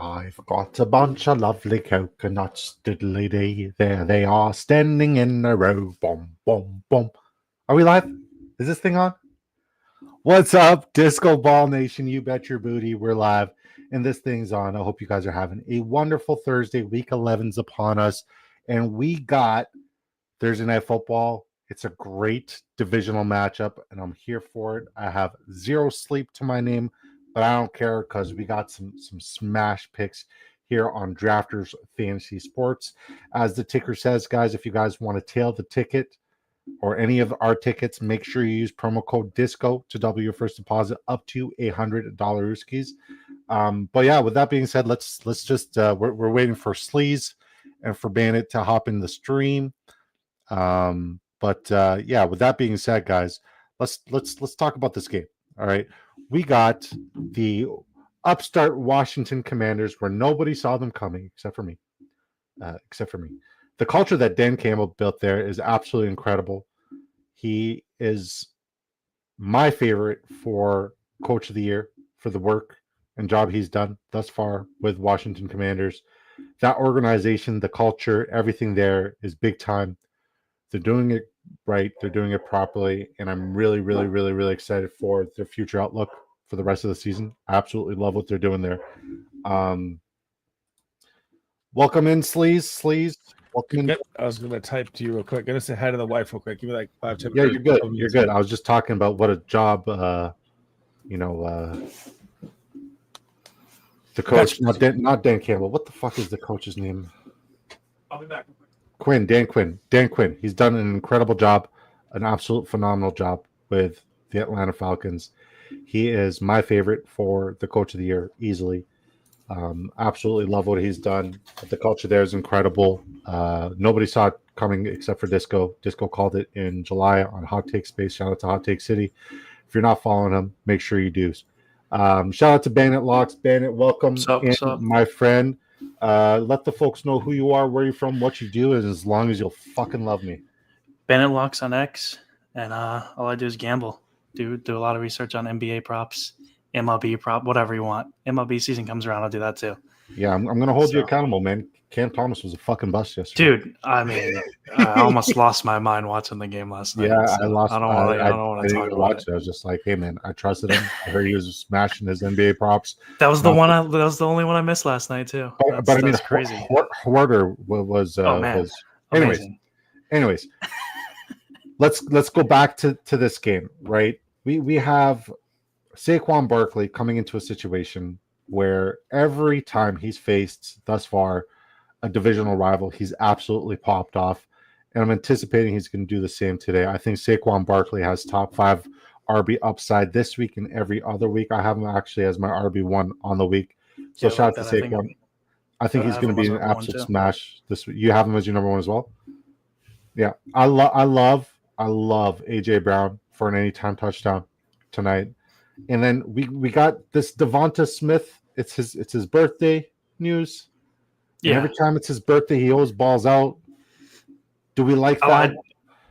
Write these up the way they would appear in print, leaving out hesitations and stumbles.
I've got a bunch of lovely coconuts, diddly-dee. There they are, standing in a row. Boom, boom, boom. Are we live? Is this thing on? What's up, Disco Ball Nation? You bet your booty. We're live, and this thing's on. I hope you guys are having a wonderful Thursday. Week 11's upon us, and we got Thursday Night Football. It's a great divisional matchup, and I'm here for it. I have zero sleep to my name, but I don't care because we got some smash picks here on Drafters Fantasy Sports. As the ticker says, guys, if you guys want to tail the ticket or any of our tickets, make sure you use promo code DISCO to double your first deposit up to $100 But yeah, with that being said, let's just we're waiting for Sleaze and for Bandit to hop in the stream. But yeah, with that being said, guys, let's talk about this game. All right, we got the upstart Washington Commanders, where nobody saw them coming except for me. The culture that Dan Campbell built there is absolutely incredible. He is my favorite for Coach of the Year for the work and job he's done thus far with Washington Commanders. That organization, the culture, everything there is big time. They're doing it right. They're doing it properly. And I'm really, really, really, really excited for their future outlook for the rest of the season. I absolutely love what they're doing there. Welcome in, Sleaze. Welcome in. I was going to type to you real quick. I'm going to say hi to the wife real quick. Give me like 5-10 minutes. Yeah, you're good. You're good. I was just talking about what a job, the coach, not Dan Campbell. What the fuck is the coach's name? I'll be back. Dan Quinn. He's done an incredible job, an absolute phenomenal job with the Atlanta Falcons. He is my favorite for the Coach of the Year, easily. Absolutely love what he's done. The culture there is incredible. Nobody saw it coming except for Disco. Disco called it in July on Hot Take Space. Shout out to Hot Take City. If you're not following him, make sure you do. Shout out to Bandit Locks. Bandit, welcome in, my friend. Let the folks know who you are, where you're from, what you do, and as long as you'll fucking love me. Bandit Locks on X, and all I do is gamble. Do a lot of research on NBA props, MLB prop, whatever you want. MLB season comes around, I'll do that too. Yeah, I'm going to hold you accountable, man. Cam Thomas was a fucking bust yesterday. Dude, I mean, I almost lost my mind watching the game last night. Yeah, so I lost. I don't want to talk about it. I was just like, hey, man, I trusted him. I heard he was smashing his NBA props. That was the one. That was the only one I missed last night too. But I mean, crazy. Hoarder was. Anyways, let's go back to this game, right? We have Saquon Barkley coming into a situation where every time he's faced thus far a divisional rival, he's absolutely popped off. And I'm anticipating he's going to do the same today. I think Saquon Barkley has top 5 RB upside this week and every other week. I have him actually as my RB1 on the week. So shout out to Saquon. I think he's going to be an absolute smash this week. You have him as your number 1 as well? Yeah. I love AJ Brown for an anytime touchdown tonight. And then we got this Devonta Smith. It's his birthday news. Yeah. And every time it's his birthday, he always balls out. Do we like that?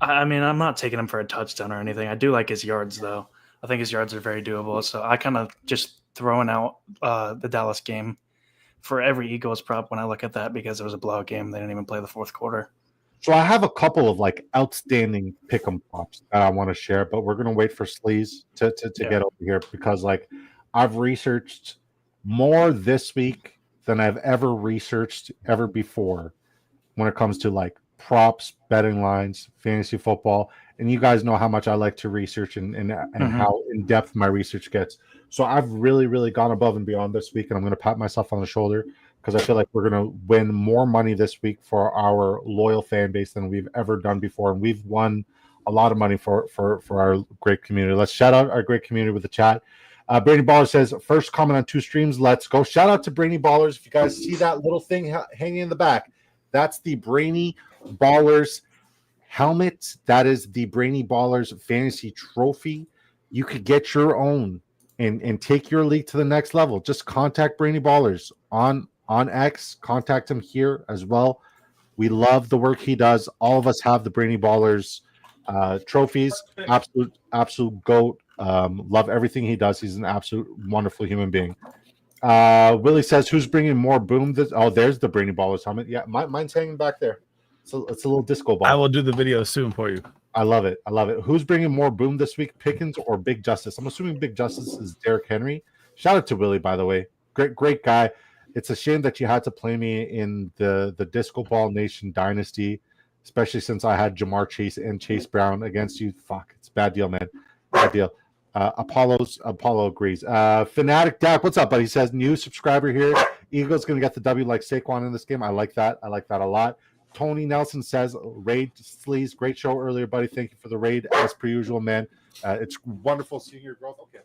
I mean, I'm not taking him for a touchdown or anything. I do like his yards, though. I think his yards are very doable. So I kind of just throwing out the Dallas game for every Eagles prop when I look at that, because it was a blowout game. They didn't even play the fourth quarter. So I have a couple of like outstanding pick'em props that I want to share, but we're gonna wait for Sleaze to get over here, because like I've researched more this week than I've ever researched ever before when it comes to like props, betting lines, fantasy football. And you guys know how much I like to research and how in depth my research gets. So I've really, really gone above and beyond this week, and I'm going to pat myself on the shoulder because I feel like we're going to win more money this week for our loyal fan base than we've ever done before. And we've won a lot of money for our great community. Let's shout out our great community with the chat. Brainy Baller says, first comment on 2 streams. Let's go. Shout out to Brainy Ballers. If you guys see that little thing hanging in the back, that's the Brainy Ballers helmet. That is the Brainy Ballers fantasy trophy. You could get your own and take your league to the next level. Just contact Brainy Ballers on X. Contact him here as well. We love the work he does. All of us have the Brainy Ballers trophies. Absolute GOAT. Love everything he does. He's an absolute wonderful human being. Willie says, "Who's bringing more boom?" There's the Brainy Ballers helmet. Yeah, mine's hanging back there. So it's a little disco ball. I will do the video soon for you. I love it. Who's bringing more boom this week? Pickens or Big Justice? I'm assuming Big Justice is Derrick Henry. Shout out to Willie, by the way. Great guy. It's a shame that you had to play me in the Disco Ball Nation Dynasty, especially since I had Jamar Chase and Chase Brown against you. Fuck, it's a bad deal, man. Bad deal. Apollo agrees. Fanatic Dak, what's up, buddy? He says, new subscriber here. Eagles going to get the W like Saquon in this game. I like that. I like that a lot. Tony Nelson says, raid Sleaze, great show earlier, buddy. Thank you for the raid, as per usual, man. It's wonderful seeing your growth. Okay,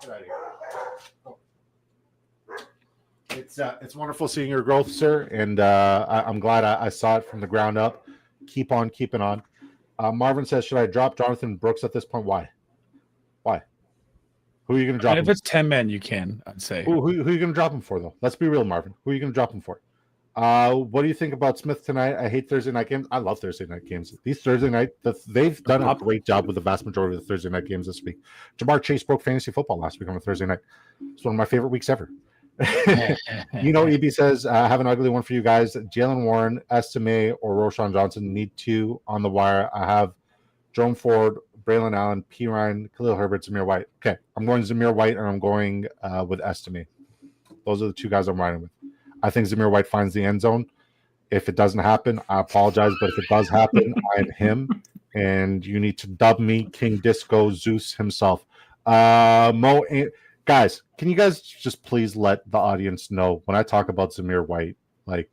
get out of here. It's wonderful seeing your growth, sir, and I'm glad I saw it from the ground up. Keep on keeping on. Marvin says, should I drop Jonathan Brooks at this point? Why? Who are you going to drop? If it's 10 men, you can. I'd say. Who are you going to drop him for, though? Let's be real, Marvin. Who are you going to drop him for? What do you think about Smith tonight? I hate Thursday night games. I love Thursday night games. These Thursday night, they've done a great job with the vast majority of the Thursday night games this week. Jamar Chase broke fantasy football last week on a Thursday night. It's one of my favorite weeks ever. EB says, I have an ugly one for you guys. Jalen Warren, Estime, or Roshan Johnson need two on the wire. I have Jerome Ford, Braylon Allen, P. Ryan, Khalil Herbert, Zamir White. Okay, I'm going Zamir White, and I'm going with Estime. Those are the two guys I'm riding with. I think Zamir White finds the end zone. If it doesn't happen, I apologize. But if it does happen, I am him. And you need to dub me King Disco Zeus himself. Guys, can you guys just please let the audience know when I talk about Zamir White, like,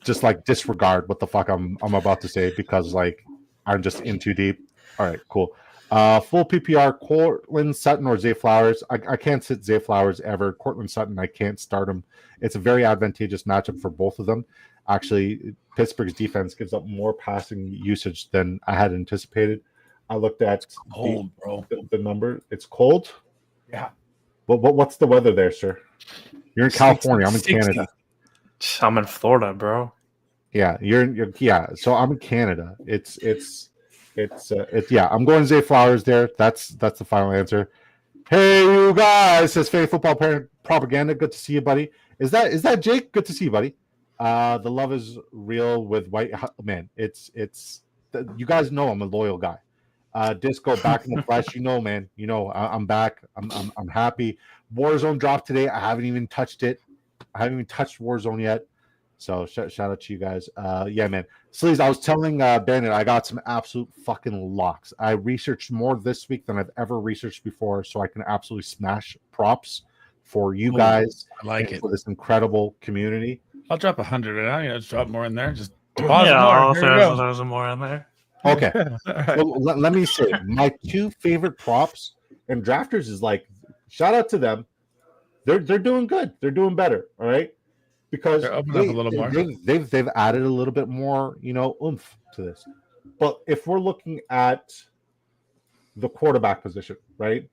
just like disregard what the fuck I'm about to say because like I'm just in too deep. All right, cool. Full PPR, Cortland Sutton or Zay Flowers. I can't sit Zay Flowers ever. Cortland Sutton, I can't start him. It's a very advantageous matchup for both of them. Actually, Pittsburgh's defense gives up more passing usage than I had anticipated. I looked at the number. It's cold. Yeah. What's the weather there, sir? You're in California. I'm in 60. Canada. I'm in Florida, bro. Yeah, you're so I'm in Canada. It's yeah. I'm going Zay Flowers there. That's the final answer. Hey, you guys, says Fanny Football Parent Propaganda. Good to see you, buddy. Is that Jake? Good to see you, buddy. The love is real with White. Man, it's you guys know I'm a loyal guy. Disco back in the flesh, man. I'm back. I'm happy. Warzone dropped today. I haven't even touched it. I haven't even touched Warzone yet. So shout out to you guys. Yeah, man. Sleaze, I was telling Bennett I got some absolute fucking locks. I researched more this week than I've ever researched before, so I can absolutely smash props for you guys. I like it for this incredible community. I'll drop 100 and I'll just drop more in there. Just I'll throw some more in there. Okay. Right. Well, let me say my two favorite props and drafters is like shout out to them. They're doing good. They're doing better. All right. Because they're opening up a little more. They've added a little bit more, oomph to this. But if we're looking at the quarterback position, right?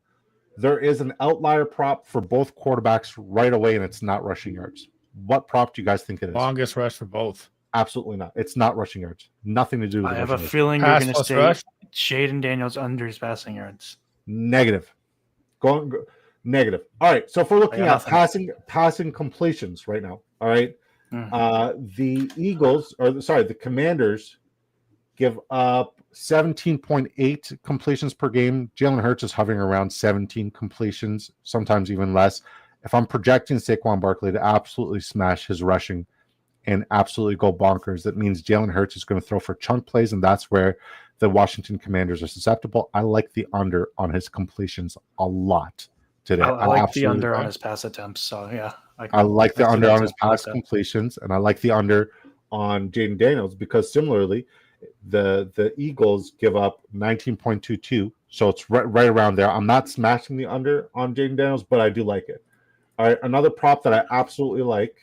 There is an outlier prop for both quarterbacks right away, and it's not rushing yards. What prop do you guys think it is? Longest rush for both. Absolutely not. It's not rushing yards. Nothing to do with I have a yards. feeling you're Pass going to plus say rush? Shaden Daniels under his passing yards. Negative. Go negative. All right. So if we're looking at passing completions right now, all right. The Eagles, the Commanders give up 17.8 completions per game. Jalen Hurts is hovering around 17 completions, sometimes even less. If I'm projecting Saquon Barkley to absolutely smash his rushing and absolutely go bonkers, that means Jalen Hurts is going to throw for chunk plays, and that's where the Washington Commanders are susceptible. I like the under on his completions a lot today. I like the under on his pass attempts. So, yeah. I like the under on his pass completions, and I like the under on Jaden Daniels because similarly, the Eagles give up 19.22, so it's right around there. I'm not smashing the under on Jaden Daniels, but I do like it. All right, another prop that I absolutely like.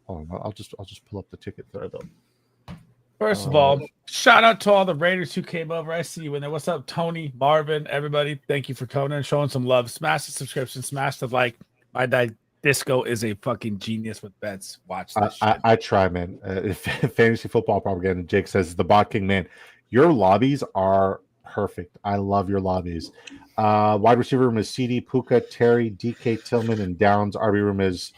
Oh, I'll just pull up the ticket there though. First of all, shout out to all the Raiders who came over. I see you in there. What's up, Tony, Marvin, everybody? Thank you for coming and showing some love. Smash the subscription, smash the like. My dad Disco is a fucking genius with bets. Watch this shit. I try, man. Fantasy Football Propaganda. Jake says the Bot King, man. Your lobbies are Perfect. I love your lobbies. Wide receiver room is CD, Puka, Terry, DK, Tillman, and Downs. RB room is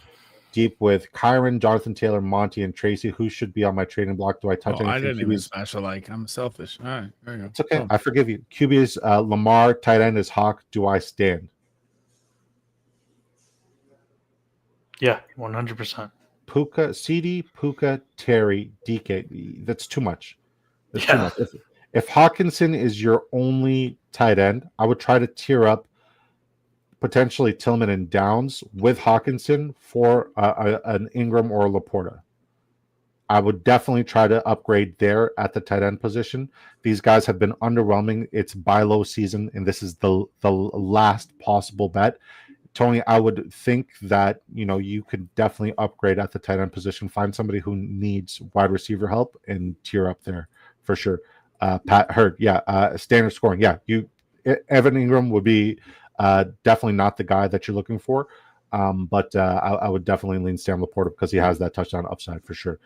deep with Kyron, Jonathan Taylor, Monty, and Tracy. Who should be on my trading block? Do I touch anything? I didn't even QBs? smash a like. I'm selfish. All right, there you go. It's okay. I forgive you. QB is Lamar. Tight end is Hawk. Do I stand? Yeah, 100%. Puka, CD, Puka, Terry, DK. That's too much. That's too much. If Hawkinson is your only tight end, I would try to tier up potentially Tillman and Downs with Hawkinson for an Ingram or a Laporta. I would definitely try to upgrade there at the tight end position. These guys have been underwhelming. It's buy low season, and this is the last possible bet. Tony, I would think that you could definitely upgrade at the tight end position. Find somebody who needs wide receiver help and tier up there for sure. Pat Hurd, standard scoring, Evan Ingram would be definitely not the guy that you're looking for, but I would definitely lean Sam Laporta because he has that touchdown upside for sure.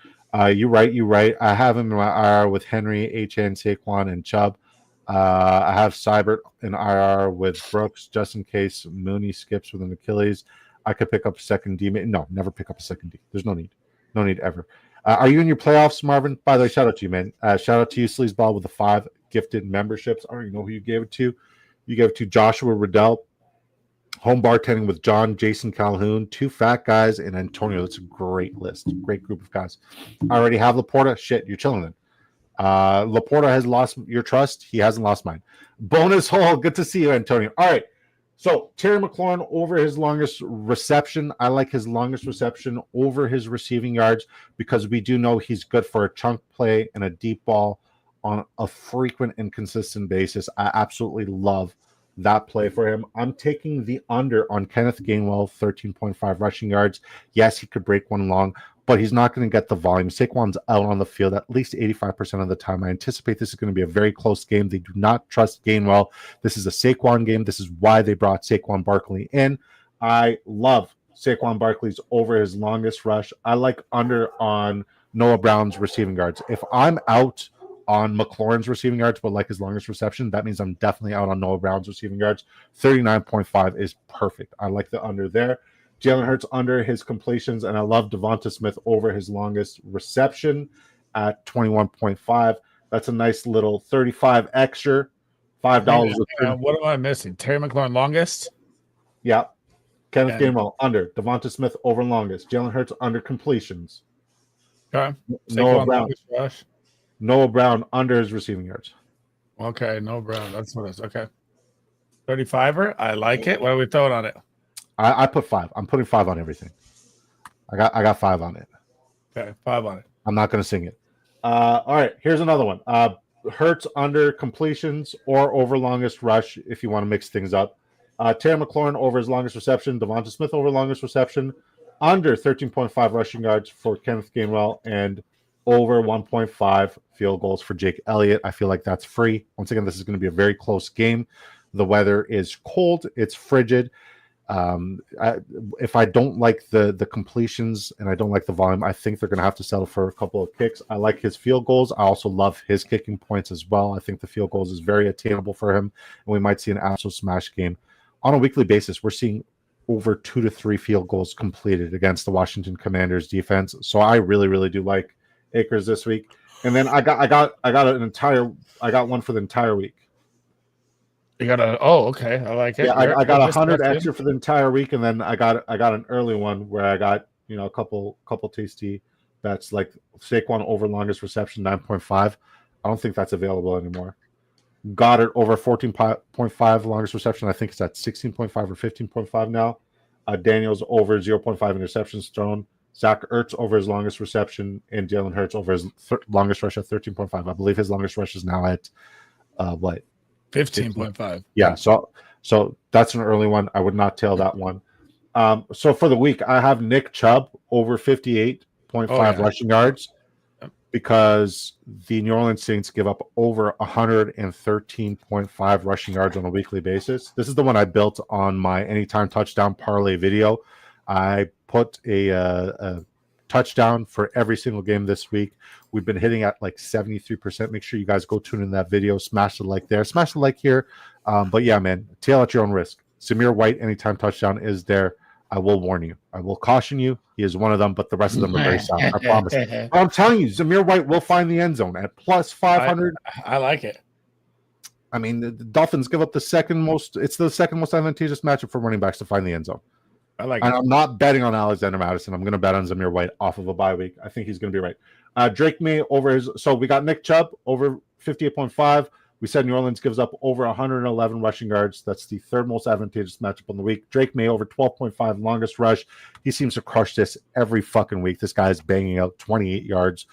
You're right. I have him in my IR with Henry, HN, Saquon, and Chubb. I have Seibert in IR with Brooks just in case Mooney skips with an Achilles. I could pick up a second D. No, never pick up a second D. There's no need ever. Are you in your playoffs, Marvin? By the way, shout out to you, man. Shout out to you, Sleezball, with the 5 gifted memberships. I don't even know who you gave it to. You gave it to Joshua Riddell, home bartending with John, Jason Calhoun, 2 fat guys, and Antonio. That's a great list. Great group of guys. I already have Laporta. Shit, you're chilling then. Laporta has lost your trust. He hasn't lost mine. Bonus hole. Good to see you, Antonio. All right. So Terry McLaurin over his longest reception. I like his longest reception over his receiving yards because we do know he's good for a chunk play and a deep ball on a frequent and consistent basis. I absolutely love that play for him. I'm taking the under on Kenneth Gainwell, 13.5 rushing yards. Yes, he could break one long, but he's not going to get the volume. Saquon's out on the field at least 85% of the time. I anticipate this is going to be a very close game. They do not trust Gainwell. This is a Saquon game. This is why they brought Saquon Barkley in. I love Saquon Barkley's over his longest rush. I like under on Noah Brown's receiving yards. If I'm out on McLaurin's receiving yards, but like his longest reception, that means I'm definitely out on Noah Brown's receiving yards. 39.5 is perfect. I like the under there. Jalen Hurts under his completions, and I love Devonta Smith over his longest reception at 21.5. That's a nice little 35 extra, $5. What am I missing? Terry McLaurin longest? Yeah. Kenneth Gainwell under. Devonta Smith over longest. Jalen Hurts under completions. Okay. Noah Brown. Noah Brown under his receiving yards. Okay, Noah Brown. That's what it is. Okay. 35er. I like it. What are we throwing on it? I put 5. I'm putting 5 on everything. I got 5 on it. Okay, 5 on it. I'm not going to sing it. All right, here's another one. Hurts under completions or over longest rush if you want to mix things up. Terry McLaurin over his longest reception. Devonta Smith over longest reception. Under 13.5 rushing yards for Kenneth Gainwell and over 1.5 field goals for Jake Elliott. I feel like that's free. Once again, this is going to be a very close game. The weather is cold. It's frigid. If I don't like the completions and I don't like the volume, I think they're going to have to settle for a couple of kicks. I like his field goals. I also love his kicking points as well. I think the field goals is very attainable for him, and we might see an absolute smash game. On a weekly basis, we're seeing over 2 to 3 field goals completed against the Washington Commanders defense. So I really, really do like Akers this week. And then I got one for the entire week. You got okay. I like it. Yeah, I got 100 extra for the entire week, and then I got an early one where I got a couple tasty bets like Saquon over longest reception 9.5. I don't think that's available anymore. Goddard over 14.5 longest reception. I think it's at 16.5 or 15.5 now. Daniels over 0.5 interceptions thrown. Zach Ertz over his longest reception, and Jalen Hurts over his longest rush at 13.5. I believe his longest rush is now at what? 15.5. Yeah, so that's an early one. I would not tail that one. So for the week, I have Nick Chubb over 58.5 rushing yards because the New Orleans Saints give up over 113.5 rushing yards on a weekly basis. This is the one I built on my anytime touchdown parlay video. I put a touchdown for every single game this week. We've been hitting at like 73%. Make sure you guys go tune in that video. Smash the like there. Smash the like here. But yeah, man, tail at your own risk. Zamir White, anytime touchdown is there. I will warn you. I will caution you. He is one of them, but the rest of them are very sound. I promise. But I'm telling you, Zamir White will find the end zone at plus 500. I like it. I mean, the Dolphins give up the second most. It's the second most advantageous matchup for running backs to find the end zone. I like and it. I'm not betting on Alexander Madison. I'm going to bet on Zamir White off of a bye week. I think he's going to be right. Drake May over his. So we got Nick Chubb over 58.5. We said New Orleans gives up over 111 rushing yards. That's the third most advantageous matchup on the week. Drake May over 12.5 longest rush. He seems to crush this every fucking week. This guy is banging out 28 yards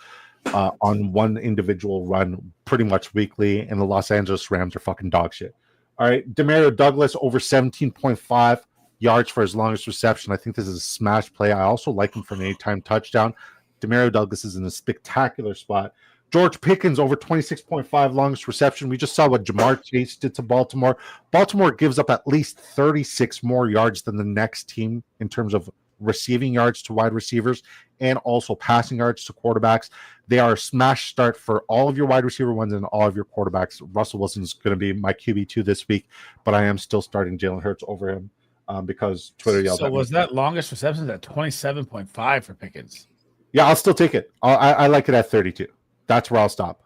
on one individual run pretty much weekly, and the Los Angeles Rams are fucking dog shit. All right, Demario Douglas over 17.5 yards for his longest reception. I think this is a smash play. I also like him for an anytime touchdown. Demario Douglas is in a spectacular spot. George Pickens over 26.5 longest reception. We just saw what Jamar Chase did to Baltimore. Baltimore gives up at least 36 more yards than the next team in terms of receiving yards to wide receivers and also passing yards to quarterbacks. They are a smash start for all of your wide receiver ones and all of your quarterbacks. Russell Wilson is going to be my QB2 this week, but I am still starting Jalen Hurts over him because Twitter yelled at me. So was that longest reception at 27.5 for Pickens? Yeah, I'll still take it. I like it at 32. That's where I'll stop.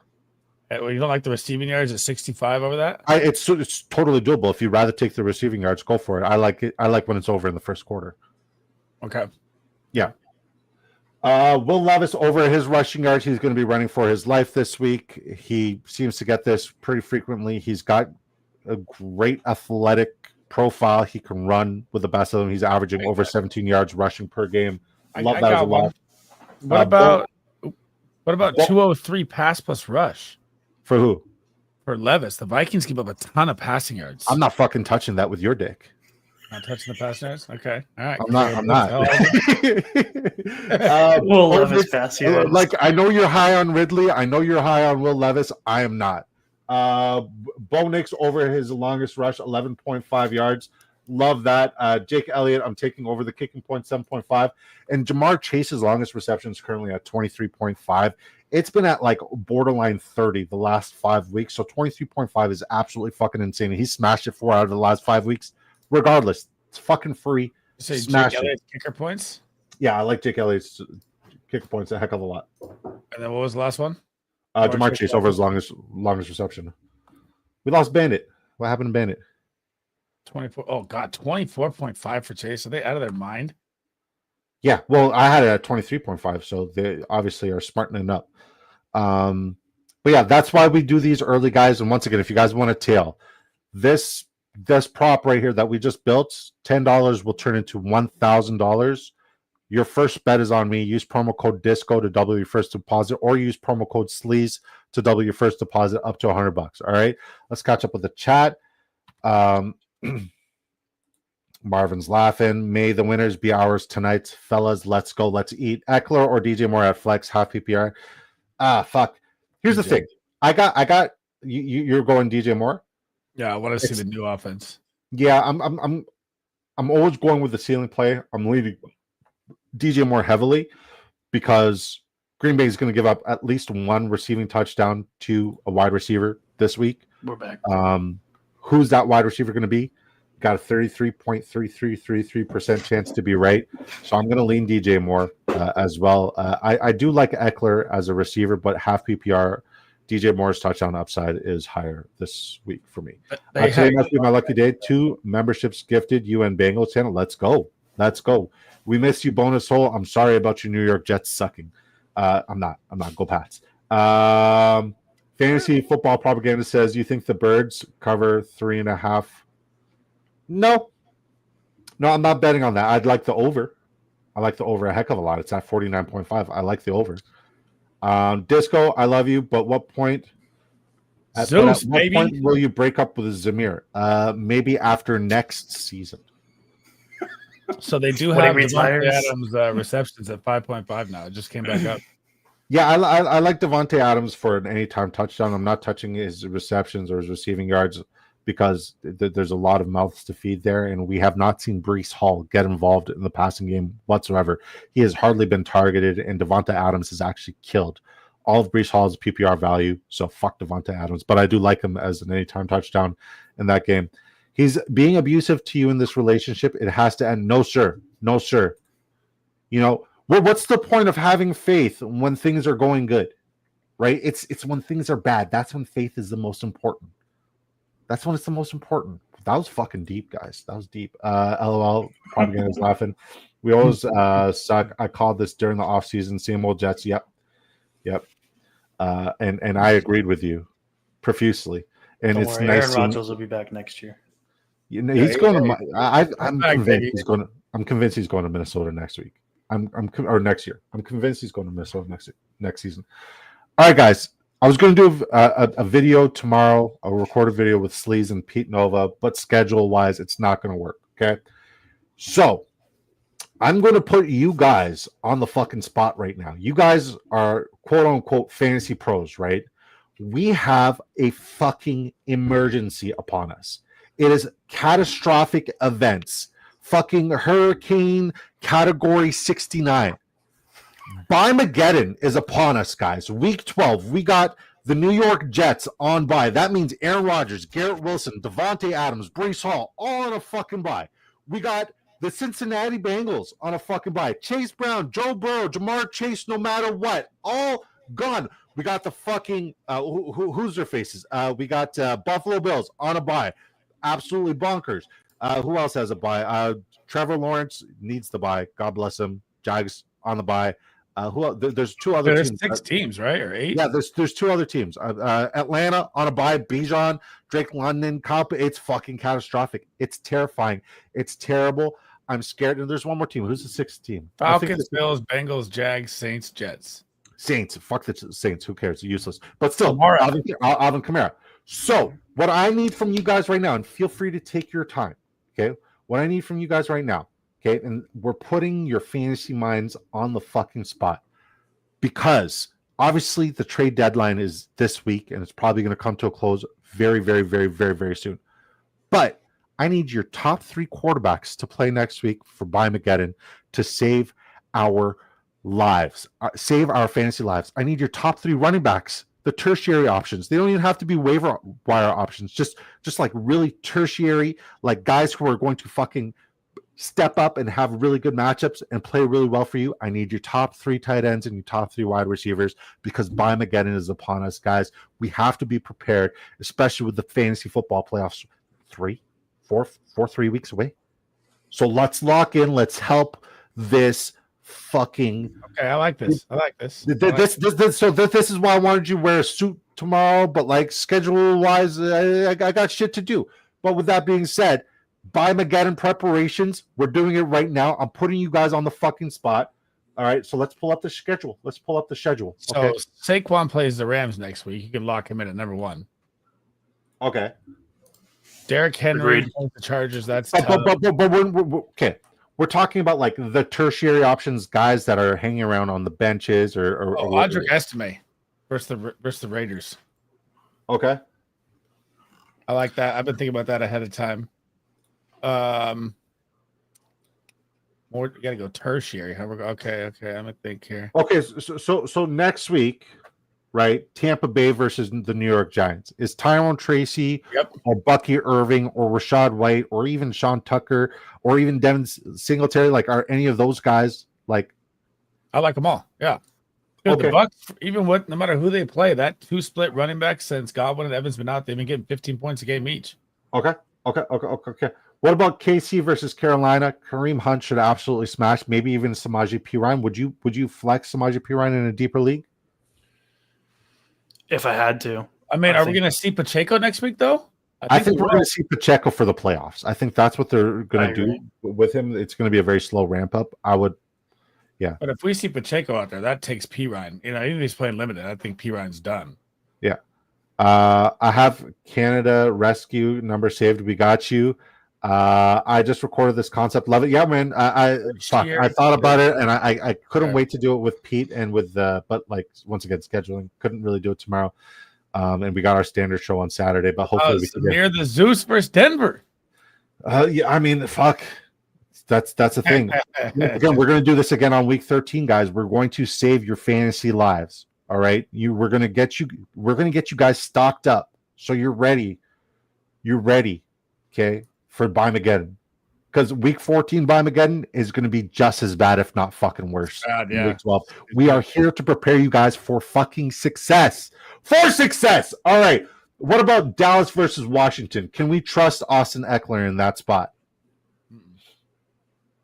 Well, you don't like the receiving yards at 65 over that? It's totally doable. If you'd rather take the receiving yards, go for it. I like it. I like when it's over in the first quarter. Okay. Yeah. Will Levis over his rushing yards. He's going to be running for his life this week. He seems to get this pretty frequently. He's got a great athletic profile. He can run with the best of them. He's averaging over 17 yards rushing per game. Love that as a lot. What about 203 pass plus rush? For who? For Levis. The Vikings give up a ton of passing yards. I'm not fucking touching that with your dick. Not touching the passing yards? Okay. All right. I'm not. Will Levis passing yards. Like, I know you're high on Ridley. I know you're high on Will Levis. I am not. Bo Nix over his longest rush, 11.5 yards. Love that. Jake Elliott, I'm taking over the kicking point, 7.5. And Jamar Chase's longest reception is currently at 23.5. It's been at like borderline 30 the last 5 weeks. So 23.5 is absolutely fucking insane. He smashed it 4 out of the last 5 weeks. Regardless, it's fucking free. Say Smash Jake it. Elliott's kicker points? Yeah, I like Jake Elliott's kicker points a heck of a lot. And then what was the last one? Jamar Chase over his longest reception. We lost Bandit. What happened to Bandit? 24. Oh, God. 24.5 for Chase. Are they out of their mind? Yeah, well, I had it at 23.5, so they obviously are smartening up. But yeah, that's why we do these early, guys. And once again, if you guys want a tail, this prop right here that we just built, $10 will turn into $1,000. Your first bet is on me. Use promo code DISCO to double your first deposit, or use promo code SLEAZE to double your first deposit up to $100. All right, let's catch up with the chat. Marvin's laughing. May the winners be ours tonight, fellas. Let's go. Let's eat. Eckler or DJ Moore at flex, half PPR. Fuck. Here's the thing. I got you. You're going DJ Moore. Yeah, I want to see the new offense. Yeah, I'm always going with the ceiling play. I'm leading DJ Moore heavily because Green Bay is going to give up at least one receiving touchdown to a wide receiver this week. We're back. Who's that wide receiver going to be? Got a 33.3333% chance to be right. So I'm going to lean DJ Moore as well. I do like Eckler as a receiver, but half PPR, DJ Moore's touchdown upside is higher this week for me. Today must be my lucky day. 2 memberships gifted, UN Bengals channel. Let's go. Let's go. We miss you, bonus hole. I'm sorry about your New York Jets sucking. I'm not. Go Pats. Fantasy football propaganda says, you think the Birds cover 3.5? No, I'm not betting on that. I'd like the over. I like the over a heck of a lot. It's at 49.5. I like the over. Disco, I love you, but what point? At what point will you break up with Zamir? Maybe after next season. So they do have Davante Adams receptions at 5.5 now. It just came back up. Yeah, I like Davante Adams for an anytime touchdown. I'm not touching his receptions or his receiving yards. because there's a lot of mouths to feed there, and we have not seen Breece Hall get involved in the passing game whatsoever. He has hardly been targeted, and Devonta Adams has actually killed all of Breece Hall's PPR value. So fuck Devonta Adams, but I do like him as an anytime touchdown in that game. He's being abusive to you in this relationship. It has to end. No, sir. No, sir. You know, well, what's the point of having faith when things are going good, right? It's when things are bad. That's when faith is the most important. That's when it's the most important. That was fucking deep, guys. That was deep. LOL. Propaganda is laughing. We always suck. I called this during the offseason. Same old Jets. Yep. And I agreed with you profusely. And Don't it's worry, nice. Aaron Rodgers will be back next year. You know, he's going to. I'm back, convinced baby. he's going to. I'm convinced he's going to Minnesota next week. Or next year. I'm convinced he's going to Minnesota next season. All right, guys. I was going to do a video tomorrow, a recorded video with Sleaze and Pete Nova, but schedule-wise, it's not going to work, okay? So, I'm going to put you guys on the fucking spot right now. You guys are quote-unquote fantasy pros, right? We have a fucking emergency upon us. It is catastrophic events. Fucking Hurricane Category 69. Bimageddon is upon us, guys. Week 12, we got the New York Jets on bye. That means Aaron Rodgers, Garrett Wilson, Devontae Adams, Breece Hall, all on a fucking bye. We got the Cincinnati Bengals on a fucking bye. Chase Brown, Joe Burrow, Jamar Chase, no matter what, all gone. We got the fucking who's their faces? We got Buffalo Bills on a bye. Absolutely bonkers. Who else has a bye? Trevor Lawrence needs the bye. God bless him. Jags on the bye. Who else? There's two other There's teams. 6 teams, right? Or 8? Yeah, there's 2 other teams. Atlanta on a bye. Bijan, Drake London, Comp. It's fucking catastrophic. It's terrifying. It's terrible. I'm scared. And there's one more team. Who's the 6th team? Falcons, Bills, Bengals, Jags, Saints, Jets. Saints. Fuck the Saints. Who cares? Useless. But still, Kamara. Alvin Kamara. So what I need from you guys right now, and feel free to take your time, okay? What I need from you guys right now, okay? And we're putting your fantasy minds on the fucking spot because obviously the trade deadline is this week and it's probably going to come to a close very, very, very, very, very soon. But I need your top 3 quarterbacks to play next week for Bimageddon to save our lives, save our fantasy lives. I need your top 3 running backs, the tertiary options. They don't even have to be waiver wire options, just like really tertiary, like guys who are going to fucking step up and have really good matchups and play really well for you. I need your top 3 tight ends and your top 3 wide receivers because Bimageddon is upon us, guys. We have to be prepared, especially with the fantasy football playoffs 3 weeks away. So let's lock in. Let's help this fucking. Okay, I like this. This is why I wanted you to wear a suit tomorrow, but like schedule wise, I got shit to do. But with that being said, Bimageddon preparations, we're doing it right now. I'm putting you guys on the fucking spot. All right, so let's pull up the schedule. Okay? So Saquon plays the Rams next week. You can lock him in at number 1. Okay. Derrick Henry plays the Chargers. That's but we're okay. We're talking about like the tertiary options, guys that are hanging around on the benches or Audric Estime versus the Raiders. Okay. I like that. I've been thinking about that ahead of time. More, you gotta go tertiary. Okay. I'm gonna think here. Okay, so next week, right? Tampa Bay versus the New York Giants. Is Tyrone Tracy or Bucky Irving or Rashad White or even Sean Tucker or even Devin Singletary? Like, are any of those guys like? I like them all. Yeah. Dude, Okay. The Bucks, even no matter who they play, that 2 split running backs since Godwin and Evans been out, they've been getting 15 points a game each. Okay. What about KC versus Carolina? Kareem Hunt should absolutely smash. Maybe even Samaje Perine. Would you flex Samaje Perine in a deeper league? If I had to. I mean, are we going to see Pacheco next week, though? I think we're going to see Pacheco for the playoffs. I think that's what they're going to do with him. It's going to be a very slow ramp up. Yeah. But if we see Pacheco out there, that takes Perine. Even if he's playing limited, I think Perine's done. Yeah. I have Canada Rescue number saved. We got you. I just recorded this concept. Love it. Yeah, man. I thought about it and I couldn't wait to do it with Pete and with but like once again scheduling. Couldn't really do it tomorrow. And we got our standard show on Saturday, but hopefully we can near the Zeus versus Denver. Yeah, I mean, fuck. That's the thing. Again, we're going to do this again on week 13, guys. We're going to save your fantasy lives. All right, we're going to get you guys stocked up so you're ready. You're ready, okay, for Bimageddon. Because week 14 Bimageddon is going to be just as bad, if not fucking worse. Yeah. Week 12. We are here to prepare you guys for fucking success. For success. All right. What about Dallas versus Washington? Can we trust Austin Eckler in that spot?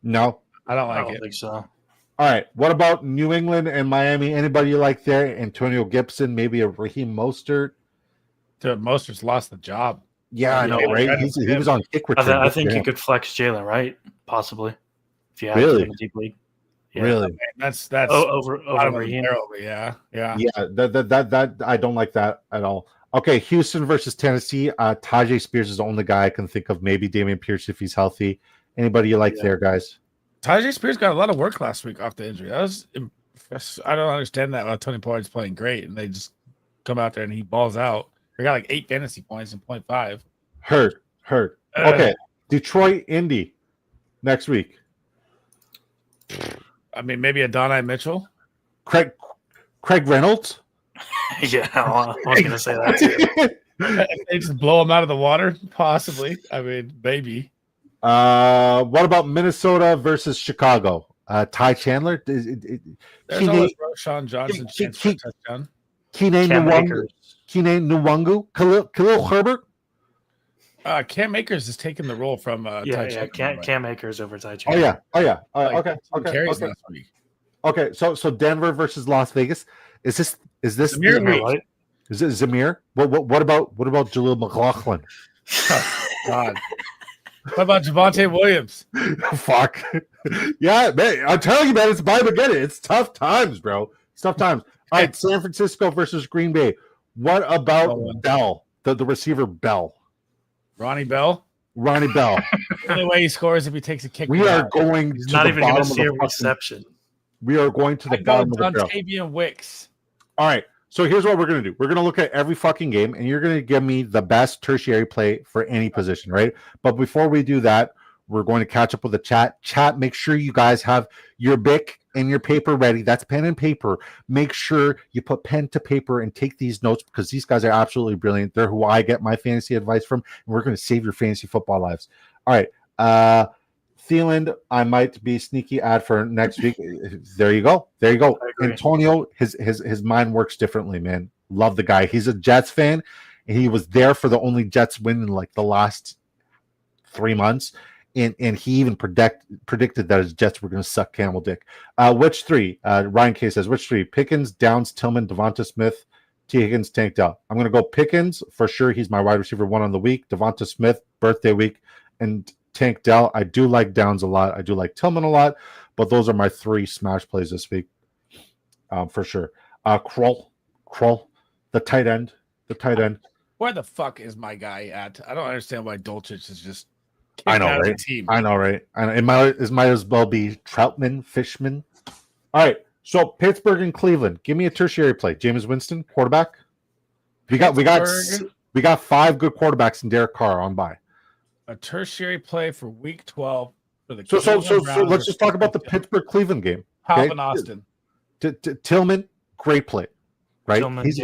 No, I don't I like don't it. think so. All right. What about New England and Miami? Anybody you like there? Antonio Gibson, maybe a Raheem Mostert. Dude, Mostert's lost the job. Yeah, I know, right? He was on kick return. I think you could flex Jalen, right? Possibly, if you have Really? to in a deep league. Yeah. Really? That's over Raheem. Raheem. Yeah. That I don't like that at all. Okay, Houston versus Tennessee. Tajay Spears is the only guy I can think of. Maybe Dameon Pierce if he's healthy. Anybody you like there, guys? Tajay Spears got a lot of work last week off the injury. I don't understand that. Tony Pollard's playing great, and they just come out there and he balls out. They got like 8 fantasy points in 0.5. Hurt. Okay, Detroit, Indy next week. I mean, maybe a Donai Mitchell. Craig Reynolds. Yeah, I was going to say that too. They just blow him out of the water, possibly. I mean, maybe. What about Minnesota versus Chicago? Ty Chandler. There's always Roshan Johnson chance for a touchdown. Keenan Nwangu. Khalil Herbert. Cam Akers is taking the role from Ty Chandler. Cam Akers over Ty Chandler. Oh yeah. Okay. Last week. Okay. So Denver versus Las Vegas. Is this Zamir White? Is it Zamir? What about Jaleel McLaughlin? Oh, God. What about Javonte Williams? Fuck. Yeah, man. I'm telling you, man, it's Bimageddon. It's tough times, bro. It's tough times. All right, San Francisco versus Green Bay. What about Bell, the receiver Bell? Ronnie Bell. The only way he scores if he takes a kick. We are going He's to not the even going to bottom see of a the reception. We are going to the bottom of the barrel. Dontavian Wicks. All right. So here's what we're going to do. We're going to look at every fucking game, and you're going to give me the best tertiary play for any position, right? But before we do that, we're going to catch up with the chat. Chat, make sure you guys have your Bic and your paper ready. That's pen and paper. Make sure you put pen to paper and take these notes because these guys are absolutely brilliant. They're who I get my fantasy advice from, and we're going to save your fantasy football lives. All right. Thielen, I might be sneaky ad for next week. There you go. Antonio, his mind works differently, man. Love the guy. He's a Jets fan, and he was there for the only Jets win in like the last 3 months. And he even predicted that his Jets were going to suck camel dick. Which three? Ryan K says, which three? Pickens, Downs, Tillman, Devonta Smith, T. Higgins, Tank Dell. I'm going to go Pickens for sure. He's my wide receiver 1 on the week. Devonta Smith, birthday week, and Tank Dell. I do like Downs a lot. I do like Tillman a lot, but those are my 3 smash plays this week for sure. Kroll, the tight end. Where the fuck is my guy at? I don't understand why Dolchich is just. I know, right? I know. It might as well be Troutman, Fishman. All right. So Pittsburgh and Cleveland. Give me a tertiary play. Jameis Winston, quarterback. We got 5 good quarterbacks in Derek Carr on bye. A tertiary play for week 12 for the. So let's just talk about the Pittsburgh Cleveland game. Calvin Austin. Tillman, great play, right? He's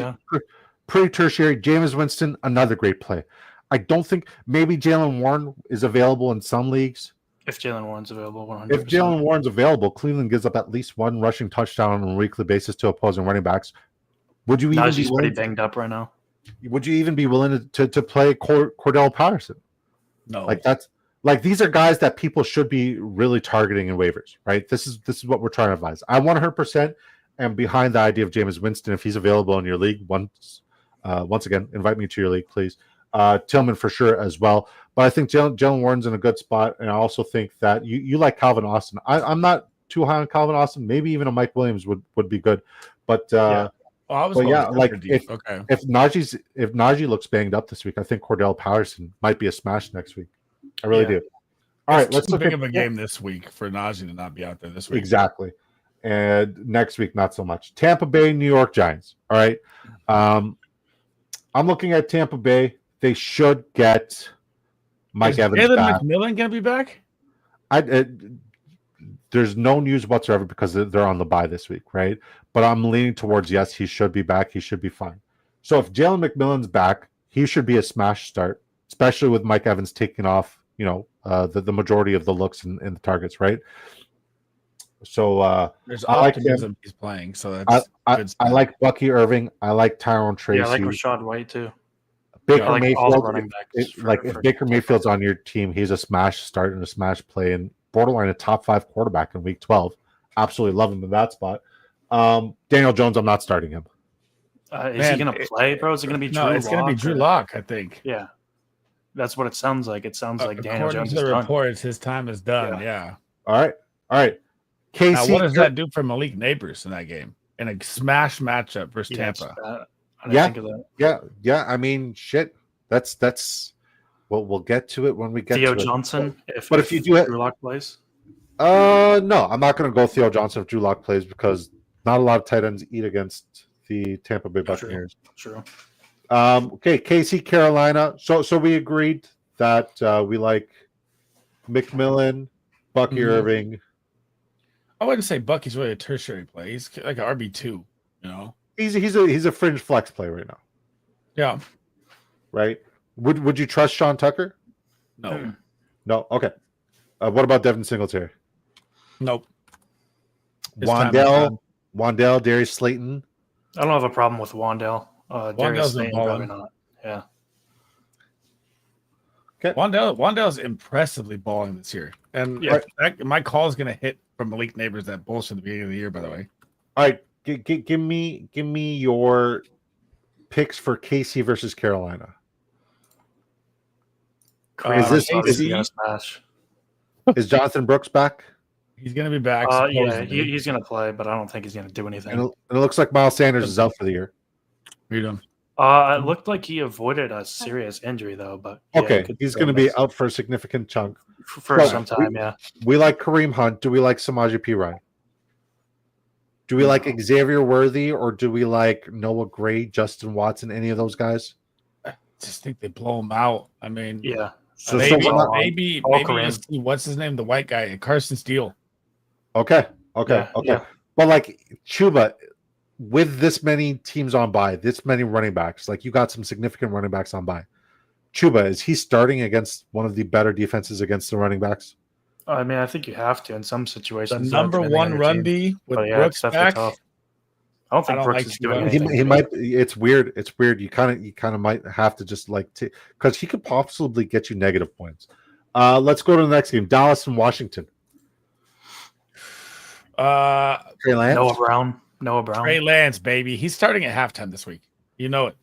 pretty tertiary. Jameis Winston, another great play. I don't think maybe Jalen Warren is available in some leagues. If Jalen Warren's available, 100%. If Jalen Warren's available, Cleveland gives up at least 1 rushing touchdown on a weekly basis to opposing running backs. Would you even be pretty banged up right now? Would you even be willing to play Cordell Patterson? No. These are guys that people should be really targeting in waivers, right? This is what we're trying to advise. I 100% am behind the idea of Jameis Winston if he's available in your league. Once again, invite me to your league, please. Tillman for sure as well. But I think Jalen Warren's in a good spot, and I also think that you like Calvin Austin. I'm not too high on Calvin Austin. Maybe even a Mike Williams would be good. But if Najee looks banged up this week, I think Cordell Patterson might be a smash next week. I really do. All right, let's look at a game this week for Najee to not be out there this week. Exactly. And next week, not so much. Tampa Bay, New York Giants. All right. I'm looking at Tampa Bay. They should get Mike Is Evans Jalen back. McMillan gonna be back? There's no news whatsoever because they're on the bye this week, right? But I'm leaning towards yes, he should be back. He should be fine. So if Jalen McMillan's back, he should be a smash start, especially with Mike Evans taking off, the majority of the looks and the targets, right? So There's I like optimism him. he's playing, so that's I like Bucky Irving. I like Tyrone Tracy. Yeah, I like Rashad White too. Baker I like all the running backs. If Baker Mayfield's on your team, he's a smash start and a smash play and borderline a top 5 quarterback in week 12. Absolutely love him in that spot. Daniel Jones, I'm not starting him. Is he going to play, bro? Is it going to be Drew No, it's going to be Drew Lock, I think. Yeah. That's what it sounds like. It sounds like Daniel Jones is done. According to the reports, his time is done. Yeah. All right. KC, now, what does that do for Malik Neighbors in that game? In a smash matchup versus Tampa? Yeah. I mean, shit. That's we'll get to it when we get Theo to Johnson. it. But if you do it, Drew Lock plays. No, I'm not going to go Theo Johnson if Drew Lock plays because not a lot of tight ends eat against the Tampa Bay Buccaneers. True. Okay, KC Carolina. So we agreed that we like McMillan, Bucky Irving. I wouldn't say Bucky's really a tertiary play. He's like an RB2, He's a fringe flex play right now. Yeah. Right? Would you trust Sean Tucker? No. No. Okay. What about Devin Singletary? Nope. Wandell, Darius Slayton. I don't have a problem with Wandell. Darius Slayton, probably not. Yeah. Okay. Wandell's impressively balling this year. And my call is going to hit from Malik Neighbors, that bullshit at the beginning of the year, by the way. All right. Give me your picks for KC versus Carolina. Is Jonathan Brooks back? He's going to be back. Yeah, he's going to play, but I don't think he's going to do anything. And it looks like Miles Sanders is out for the year. What are you doing? It looked like he avoided a serious injury, though. But he's going to be out for a significant chunk for some time. We like Kareem Hunt. Do we like Samaje Perine? Do we like Xavier Worthy, or do we like Noah Gray, Justin Watson, any of those guys? I just think they blow him out. I mean, yeah. So maybe what's his name? The white guy, Carson Steele. Okay. But like Chuba, with this many teams on bye, this many running backs, like you got some significant running backs on bye. Chuba, is he starting against one of the better defenses against the running backs? I mean, I think you have to in some situations. The number one run D with Brooks back. Tough. I don't think Brooks is doing anything. He might. It's weird. You kind of might have to just because he could possibly get you negative points. Let's go to the next game. Dallas and Washington. Trey Lance? Noah Brown. Trey Lance, baby. He's starting at halftime this week. You know it.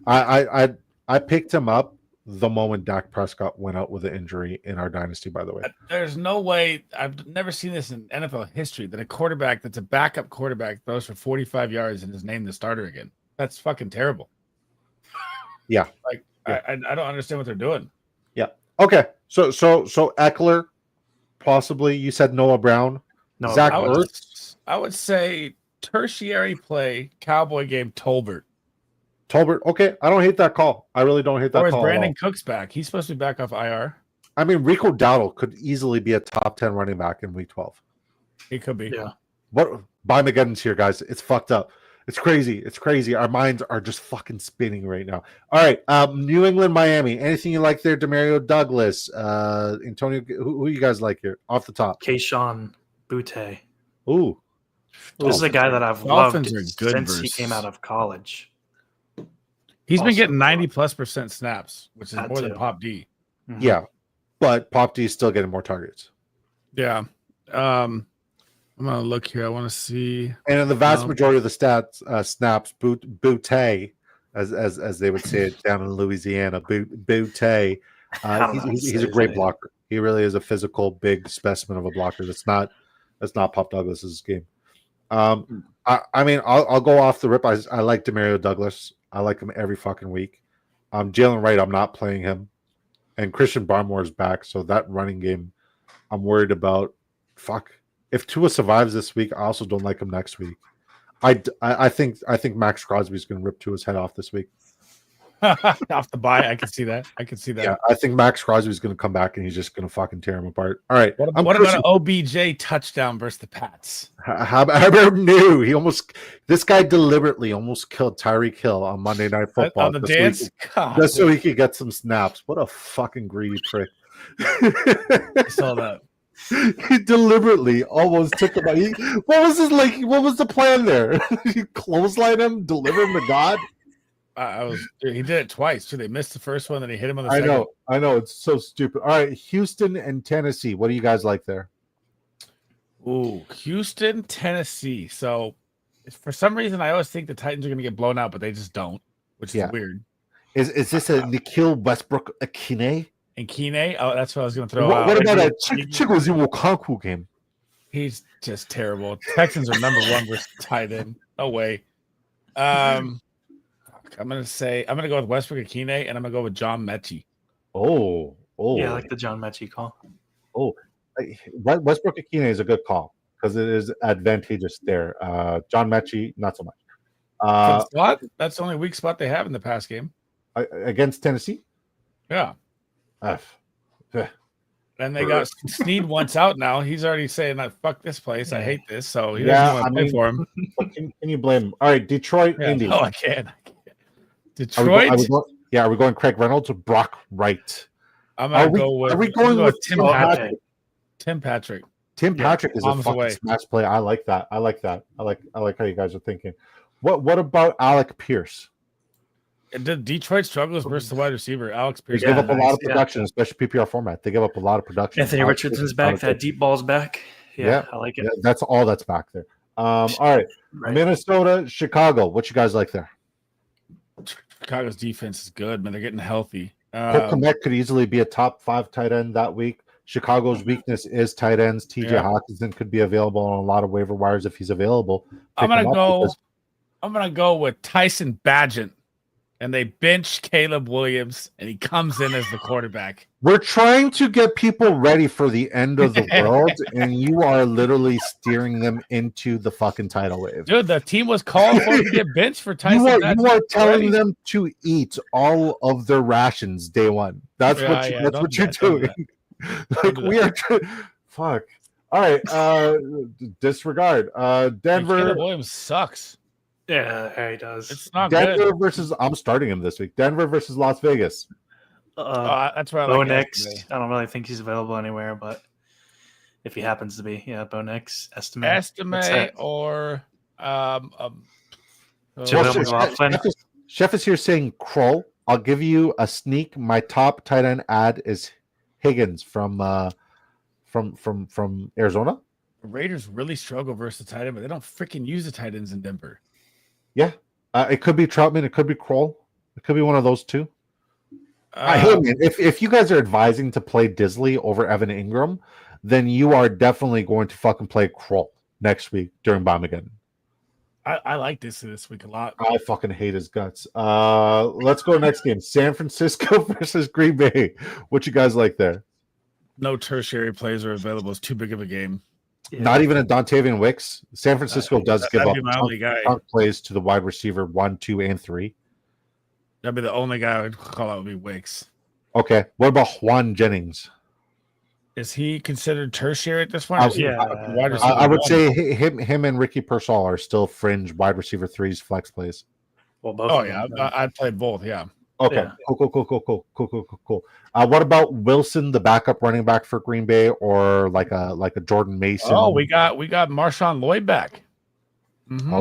I picked him up the moment Dak Prescott went out with an injury in our dynasty, by the way. There's no way. I've never seen this in NFL history that a quarterback that's a backup quarterback throws for 45 yards and is named the starter again. That's fucking terrible. Yeah. I don't understand what they're doing. Yeah. Okay. So Eckler, possibly. You said Noah Brown. No, Zach Ertz. I would say tertiary play, Cowboy game, Tolbert. Okay. I don't hate that call. I really don't hate that call. Or is Brandon Cooks back? He's supposed to be back off IR. I mean, Rico Dowdle could easily be a top 10 running back in week 12. He could be. Yeah. Mageddon's here, guys. It's fucked up. It's crazy. Our minds are just fucking spinning right now. All right. New England, Miami. Anything you like there? Demario Douglas, Antonio. Who you guys like here off the top? Keyshawn Butte. Ooh. This is a guy that I've loved since he came out of college. He's been getting 90+% snaps, which is more than Pop D. Mm-hmm. Yeah, but Pop D is still getting more targets. Yeah. I'm gonna look here. I want to see. And in the vast majority of the snaps, Butte, as they would say it down in Louisiana, Butte, he's a great blocker. He really is a physical, big specimen of a blocker. That's not Pop Douglas's game. I mean, I'll go off the rip. I like Demario Douglas. I like him every fucking week. Jalen Wright, I'm not playing him. And Christian Barmore is back, so that running game, I'm worried about. Fuck. If Tua survives this week, I also don't like him next week. I think Max Crosby is going to rip Tua's head off this week. Off the bye, I can see that. Yeah, I think Max Crosby's going to come back and he's just going to fucking tear him apart. All right. What about an OBJ touchdown versus the Pats? How knew this guy deliberately almost killed Tyreek Hill on Monday Night Football on the dance? Just so he could get some snaps. What a fucking greedy prick. I saw that. He deliberately almost took him out. What was the plan there? You clothesline him, deliver him to God? He did it twice too. They missed the first one, then he hit him on the second. I know. It's so stupid. All right, Houston and Tennessee. What do you guys like there? Ooh, Houston, Tennessee. So for some reason, I always think the Titans are going to get blown out, but they just don't, which is weird. Is this a Nikhil Westbrook Akine? And Kine? Oh, that's what I was going to throw out. What about a Chigozie Wokanku game? He's just terrible. Texans are number one versus tight end. No way. I'm gonna go with Westbrook Akine, and I'm gonna go with John Mechie. Oh, yeah, I like the John Mechie call. Oh, Westbrook Akine is a good call because it is advantageous there. John Mechie, not so much. That's the only weak spot they have in the pass game against Tennessee. Yeah. And they got Snead once out now. He's already saying, "Fuck this place. I hate this." So he doesn't want to play for him. Can you blame him? All right, Detroit, Indy. No, I can't. Detroit. Are we going Craig Reynolds or Brock Wright? I'm gonna go with. Are we going with Tim Patrick? Tim Patrick. Tim Patrick is a fucking smash play. I like that. I like how you guys are thinking. What about Alec Pierce? Did Detroit struggles versus the wide receiver? Alex Pierce. They give up a lot of production, especially PPR format. They give up a lot of production. Anthony Richardson's back. That deep ball's back. Yeah, I like it. Yeah, that's all that's back there. All right. Minnesota, Chicago. What you guys like there? Chicago's defense is good, man. They're getting healthy. Cole Kmet could easily be a top 5 tight end that week. Chicago's weakness is tight ends. TJ Hawkinson could be available on a lot of waiver wires if he's available. I'm gonna go with Tyson Bagent, and they bench Caleb Williams, and he comes in as the quarterback. We're trying to get people ready for the end of the world, and you are literally steering them into the fucking tidal wave. Dude, the team was calling for him to get benched for Tyson Bagent. You are telling them to eat all of their rations day one. That's what you're doing. Like we are fuck. All right, disregard. Denver. Caleb Williams sucks. Yeah, he does. It's not Denver good. versus. I'm starting him this week. Denver versus Las Vegas. That's where I Bo like Nix. I don't really think he's available anywhere, but if he happens to be, Bo Nix, Estime or Chef is here saying Kroll. I'll give you a sneak. My top tight end ad is Higgins from Arizona. The Raiders really struggle versus the tight end, but they don't freaking use the tight ends in Denver. Yeah, it could be Troutman. It could be Kroll. It could be one of those two. If you guys are advising to play Disley over Evan Ingram, then you are definitely going to fucking play Kroll next week during Bombageddon. I like this week a lot. I fucking hate his guts. Let's go next game. San Francisco versus Green Bay. What you guys like there? No tertiary plays are available. It's too big of a game. Yeah. Not even a Dontavian Wicks. San Francisco does give up chunk plays to the wide receiver 1, 2, and 3. That'd be the only guy I would call out would be Wicks. Okay. What about Juan Jennings? Is he considered tertiary at this point? I would say him and Ricky Pearsall are still fringe wide receiver 3s flex plays. Well, both. I'd play both. Yeah. Okay. Yeah. Cool. What about Wilson, the backup running back for Green Bay, or like a Jordan Mason? Oh, we got Marshawn Lloyd back. Mm-hmm.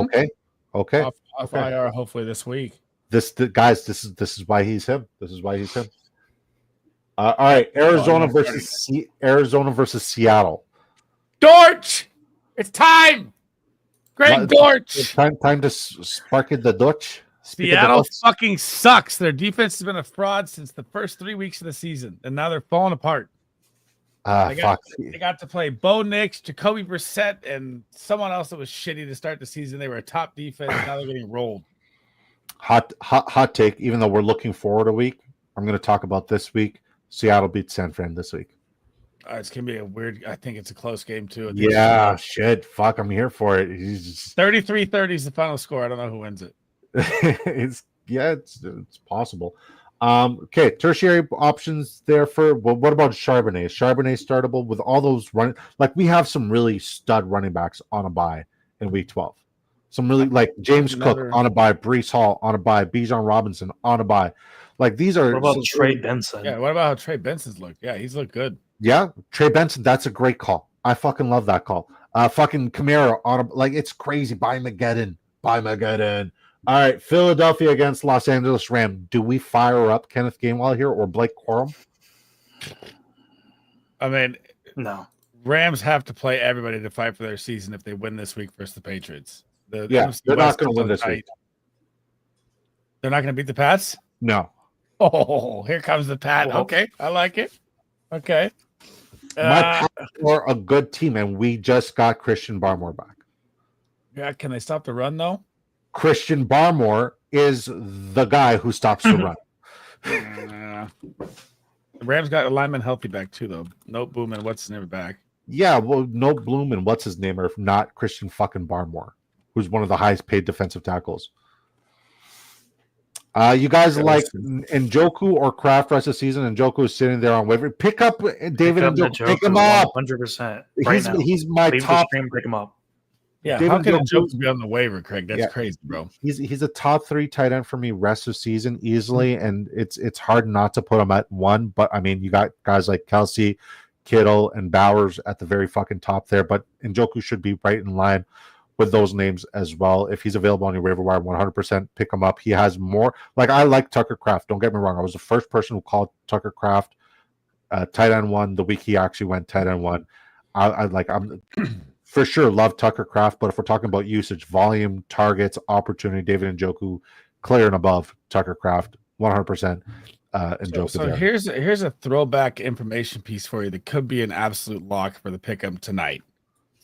Okay. Off IR hopefully this week. This is why he's him. This is why he's him. All right, Arizona versus Seattle. Dortch, it's time. Greg Dortch. Time to spark the Dutch. Seattle fucking sucks. Their defense has been a fraud since the first 3 weeks of the season, and now they're falling apart. They got to play Bo Nix, Jacoby Brissett, and someone else that was shitty to start the season. They were a top defense. Now they're getting rolled. Hot take. Even though we're looking forward a week, I'm going to talk about this week. Seattle beats San Fran this week. It's going to be a weird. I think it's a close game too. Yeah, shit. Fuck, I'm here for it. 33-30 is the final score. I don't know who wins it. Yeah, it's possible. Okay, tertiary options there for. Well, what about Charbonnet? Is Charbonnet startable with all those running? Like we have some really stud running backs on a bye in week 12. Some really like James Cook on a bye, Brees Hall on a bye, Bijan Robinson on a bye. Like these are. What about Trey Benson? Yeah, what about how Trey Benson's look? Yeah, he's looked good. Yeah, Trey Benson. That's a great call. I fucking love that call. Fucking Kamara on a like it's crazy. Buy Mageddon. All right, Philadelphia against Los Angeles Rams. Do we fire up Kenneth Gainwell here or Blake Corum? I mean, no. Rams have to play everybody to fight for their season if they win this week versus the Patriots. They're not going to win this week. They're not going to beat the Pats? No. Oh, here comes the Pat. Well, okay, I like it. Okay. My Pats are a good team, and we just got Christian Barmore back. Yeah, can they stop the run, though? Christian Barmore is the guy who stops the run. The Rams got a lineman healthy back too, though. No Boom and what's his name back? Yeah, well, no Bloom and what's his name are not Christian fucking Barmore, who's one of the highest paid defensive tackles. You guys like Njoku or Kraft rest of the season? Njoku is sitting there on waiver. Pick up David Njoku. Pick him up. 100%. He's my top. Pick him up. Yeah, David how can Njoku be on the waiver, Craig? That's crazy, bro. He's a top 3 tight end for me rest of season easily, and it's hard not to put him at 1. But I mean, you got guys like Kelsey, Kittle, and Bowers at the very fucking top there. But Njoku should be right in line with those names as well. If he's available on your waiver wire, 100% pick him up. He has more. Like I like Tucker Kraft. Don't get me wrong. I was the first person who called Tucker Kraft tight end 1 the week he actually went tight end 1. I'm for sure love Tucker Kraft, but if we're talking about usage, volume, targets, opportunity, David Njoku, clear and above Tucker Kraft, 100%. Njoku. So here's a throwback information piece for you that could be an absolute lock for the pick'em tonight.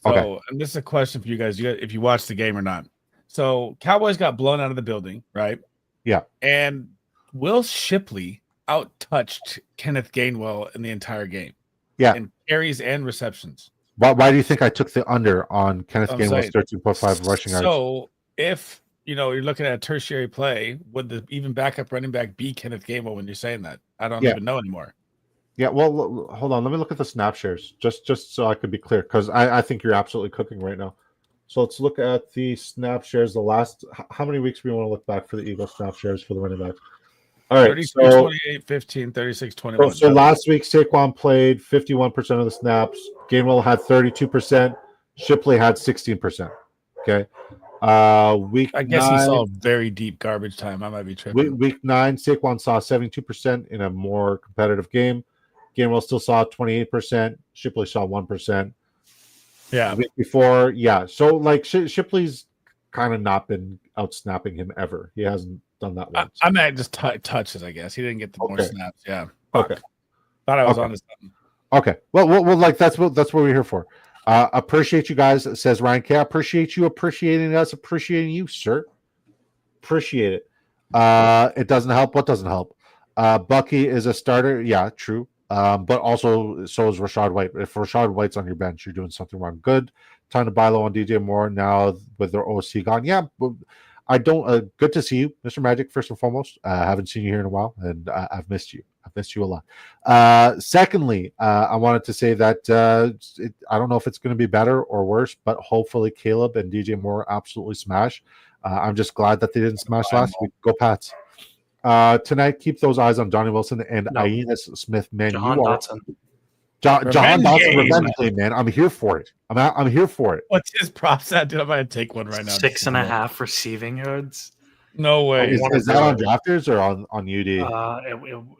So, okay. And this is a question for you guys. If you watched the game or not. So Cowboys got blown out of the building, right? Yeah. And Will Shipley out-touched Kenneth Gainwell in the entire game. Yeah. In carries and receptions. Why do you think I took the under on Kenneth Gainwell's 13.5 rushing yards? So if you're looking at a tertiary play, would the even backup running back be Kenneth Gainwell when you're saying that? I don't even know anymore. Yeah, well, hold on. Let me look at the snap shares just so I could be clear, because I think you're absolutely cooking right now. So let's look at the snap shares. The last, how many weeks do we want to look back for the Eagles snap shares for the running backs? All right, 32, so 28, 15, 36, 21. So last week, Saquon played 51% of the snaps. Gainwell had 32%. Shipley had 16%. Okay. Week I guess 9, he saw very deep garbage time. I might be tripping. Week 9, Saquon saw 72% in a more competitive game. Gainwell still saw 28%. Shipley saw 1%. Yeah. The week before, yeah. So like Shipley's kind of not been out snapping him ever. He hasn't done that once. I meant just touches, I guess. He didn't get the more snaps. Yeah. Okay. Thought I was on to something. Okay. Well, like that's what we're here for. Appreciate you guys, says Ryan K. I appreciate you appreciating us, appreciating you, sir. Appreciate it. It doesn't help. What doesn't help? Bucky is a starter. Yeah, true. But also so is Rashad White. If Rashad White's on your bench, you're doing something wrong. Good. Time to buy low on DJ Moore now with their OC gone. Yeah, but I don't. Good to see you, Mr. Magic. First and foremost, I haven't seen you here in a while, and I've missed you. I've missed you a lot. Secondly, I wanted to say that I don't know if it's going to be better or worse, but hopefully Caleb and DJ Moore absolutely smash. I'm just glad that they didn't smash last week. Go Pats. Tonight, keep those eyes on Johnny Wilson and Aeneas Smith. Man, John Dotson. John Dotson revenge game, man. I'm here for it. I'm here for it. What's his props at? Dude, I'm going to take one right now. 6.5 receiving yards. No way. Is that on Drafters or on UD?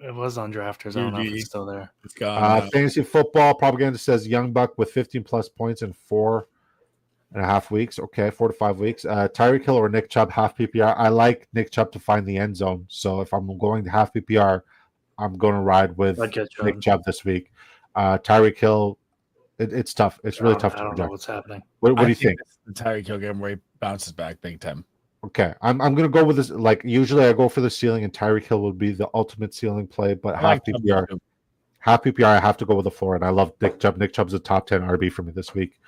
It was on Drafters. I don't know if it's still there. It's gone. Fantasy football propaganda says Young Buck with 15 plus points in 4.5 weeks. Okay, 4 to 5 weeks. Tyreek Hill or Nick Chubb, half PPR. I like Nick Chubb to find the end zone. So if I'm going to half PPR, I'm going to ride with Nick Chubb this week. Tyreek Hill, it's tough. It's really tough to project. I don't know what's happening. What do you think? The Tyreek Hill game where he bounces back big time. Okay, I'm going to go with this. Like usually, I go for the ceiling, and Tyreek Hill would be the ultimate ceiling play. But half PPR, I have to go with the floor, and I love Nick Chubb. Nick Chubb's a top 10 RB for me this week.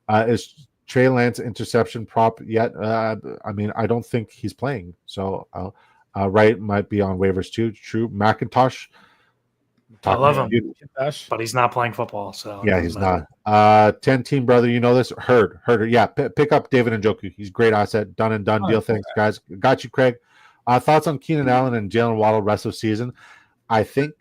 Is Trey Lance interception prop yet? I mean, I don't think he's playing, so Wright might be on waivers too. True. McIntosh. I love him, You, but he's not playing football, so it yeah, doesn't he's matter. not. 10 team brother, you know this. Heard. Yeah, pick up David Njoku. He's a great asset. Done and done deal. Thanks, guys. Got you, Craig. Thoughts on Keenan Allen and Jalen Waddle rest of season? I think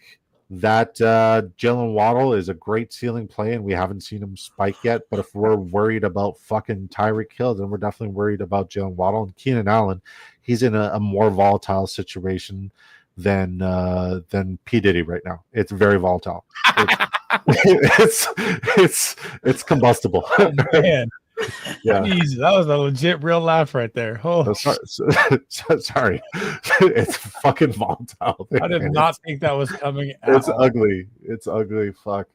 that Jalen Waddle is a great ceiling play, and we haven't seen him spike yet. But if we're worried about fucking Tyreek Hill, then we're definitely worried about Jalen Waddle. And Keenan Allen, he's in a more volatile situation than P. Diddy right now. It's very volatile. It's combustible. Oh, man. Yeah. Jesus, that was a legit real laugh right there. Oh, sorry. It's fucking volatile. I did not think that was coming It's all. ugly. It's ugly. Fuck.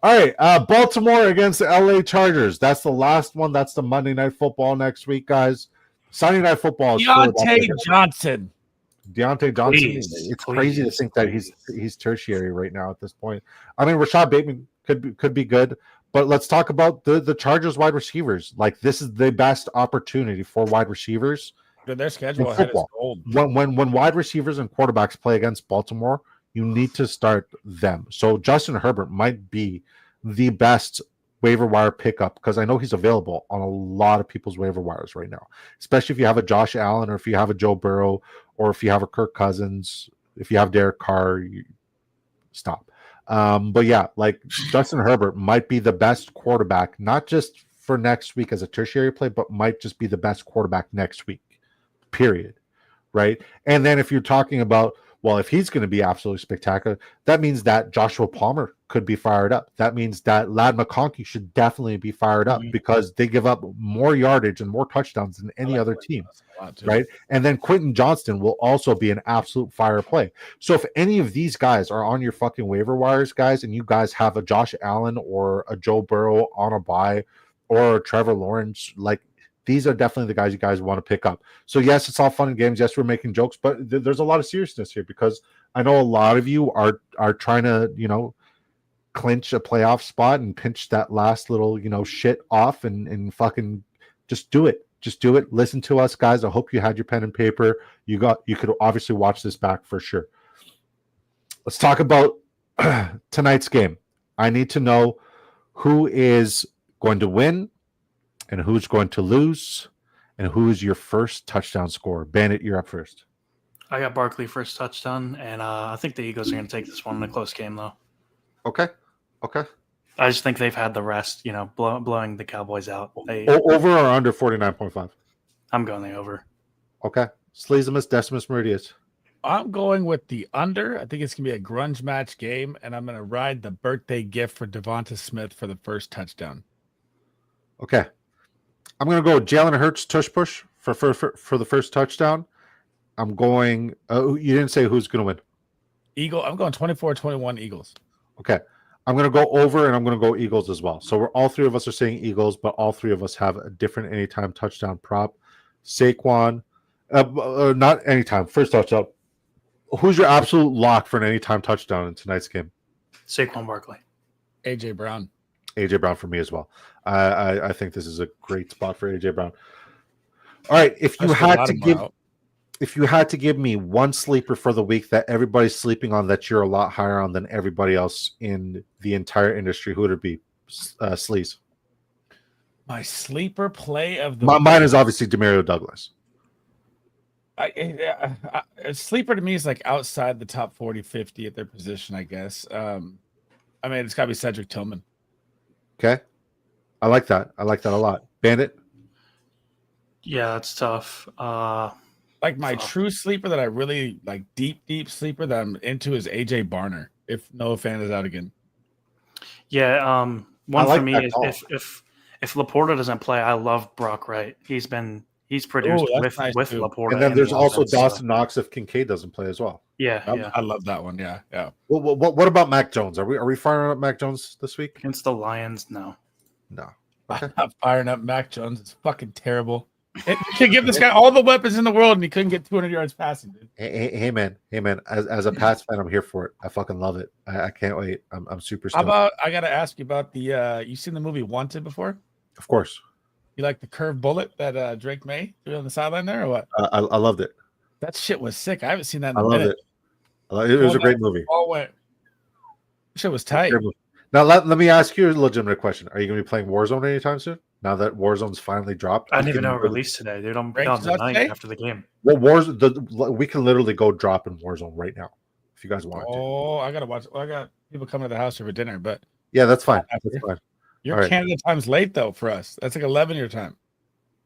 All right. Baltimore against the LA Chargers. That's the last one. That's the Monday Night Football next week, guys. Sunday Night Football is Deontay Johnson. Deontay Johnson. Please, It's crazy to think that he's tertiary right now at this point. I mean, Rashad Bateman could be good, but let's talk about the Chargers wide receivers. Like, this is the best opportunity for wide receivers. Their schedule ahead is gold. When wide receivers and quarterbacks play against Baltimore, you need to start them. So Justin Herbert might be the best waiver wire pickup because I know he's available on a lot of people's waiver wires right now, especially if you have a Josh Allen or if you have a Joe Burrow or if you have a Kirk Cousins, if you have Derek Carr, stop. But yeah, like Justin Herbert might be the best quarterback, not just for next week as a tertiary play, but might just be the best quarterback next week, period. Right. And then if you're talking about, well, if he's going to be absolutely spectacular, that means that Joshua Palmer could be fired up. That means that Ladd McConkey should definitely be fired up because they give up more yardage and more touchdowns than any other team, right? And then Quentin Johnston will also be an absolute fire play. So if any of these guys are on your fucking waiver wires, guys, and you guys have a Josh Allen or a Joe Burrow on a bye or a Trevor Lawrence, like, these are definitely the guys you guys want to pick up. So, yes, it's all fun and games. Yes, we're making jokes, but there's a lot of seriousness here because I know a lot of you are trying to, clinch a playoff spot and pinch that last little, shit off and fucking just do it. Just do it. Listen to us, guys. I hope you had your pen and paper. You could obviously watch this back for sure. Let's talk about tonight's game. I need to know who is going to win and who's going to lose, and who is your first touchdown scorer. Bandit, you're up first. I got Barkley first touchdown, and I think the Eagles are going to take this one in a close game, though. Okay. I just think they've had the rest, blowing the Cowboys out. Over or under 49.5? I'm going the over. Okay. Sleazimus, Decimus, Meridius. I'm going with the under. I think it's going to be a grunge match game, and I'm going to ride the birthday gift for Devonta Smith for the first touchdown. Okay. I'm going to go Jalen Hurts tush push for the first touchdown. I'm going you didn't say who's going to win. I'm going 24-21 Eagles. Okay. I'm going to go over and I'm going to go Eagles as well. So all three of us are saying Eagles, but all three of us have a different anytime touchdown prop. Saquon, not anytime, first touchdown. Who's your absolute lock for an anytime touchdown in tonight's game? Saquon Barkley. AJ Brown. AJ Brown for me as well. I think this is a great spot for AJ Brown. All right, if you had to give me one sleeper for the week that everybody's sleeping on that you're a lot higher on than everybody else in the entire industry, who would it be? Sleaze. My sleeper play of the mine is obviously Demario Douglas. A sleeper to me is like outside the top 40, 50 at their position, I guess. It's got to be Cedric Tillman. Okay. I like that. I like that a lot. Bandit? Yeah, that's tough. Like my true sleeper that I really like, deep sleeper that I'm into is AJ Barner. If Noah Fan is out again. Yeah, one for me is if Laporta doesn't play, I love Brock Wright. He's produced with Laporta. And then there's also Dawson Knox if Kincaid doesn't play as well. Yeah, I love that one. Yeah. Well, what about Mac Jones? Are we firing up Mac Jones this week against the Lions? No. Okay. I'm not firing up Mac Jones. It's fucking terrible. You can give this guy all the weapons in the world, and he couldn't get 200 yards passing, dude. Hey, man. As a Pats fan, I'm here for it. I fucking love it. I can't wait. I'm super stoked. How about I got to ask you about the you seen the movie Wanted before? Of course. You like the curved bullet that Drake May threw on the sideline there, or what? I loved it. That shit was sick. I haven't seen that in I a loved minute. it. It was a great movie. All went. Shit was tight. Now let me ask you a legitimate question: are you going to be playing Warzone anytime soon? Now that Warzone's finally dropped, I didn't even know it released today, dude. I'm Ranked on the night today? after the game. Well, we can literally go drop in Warzone right now if you guys want to. Oh, I gotta watch. Well, I got people coming to the house for dinner, but Yeah, that's fine. That's fine. Your All right. Canada time's late though for us. That's like 11 your time.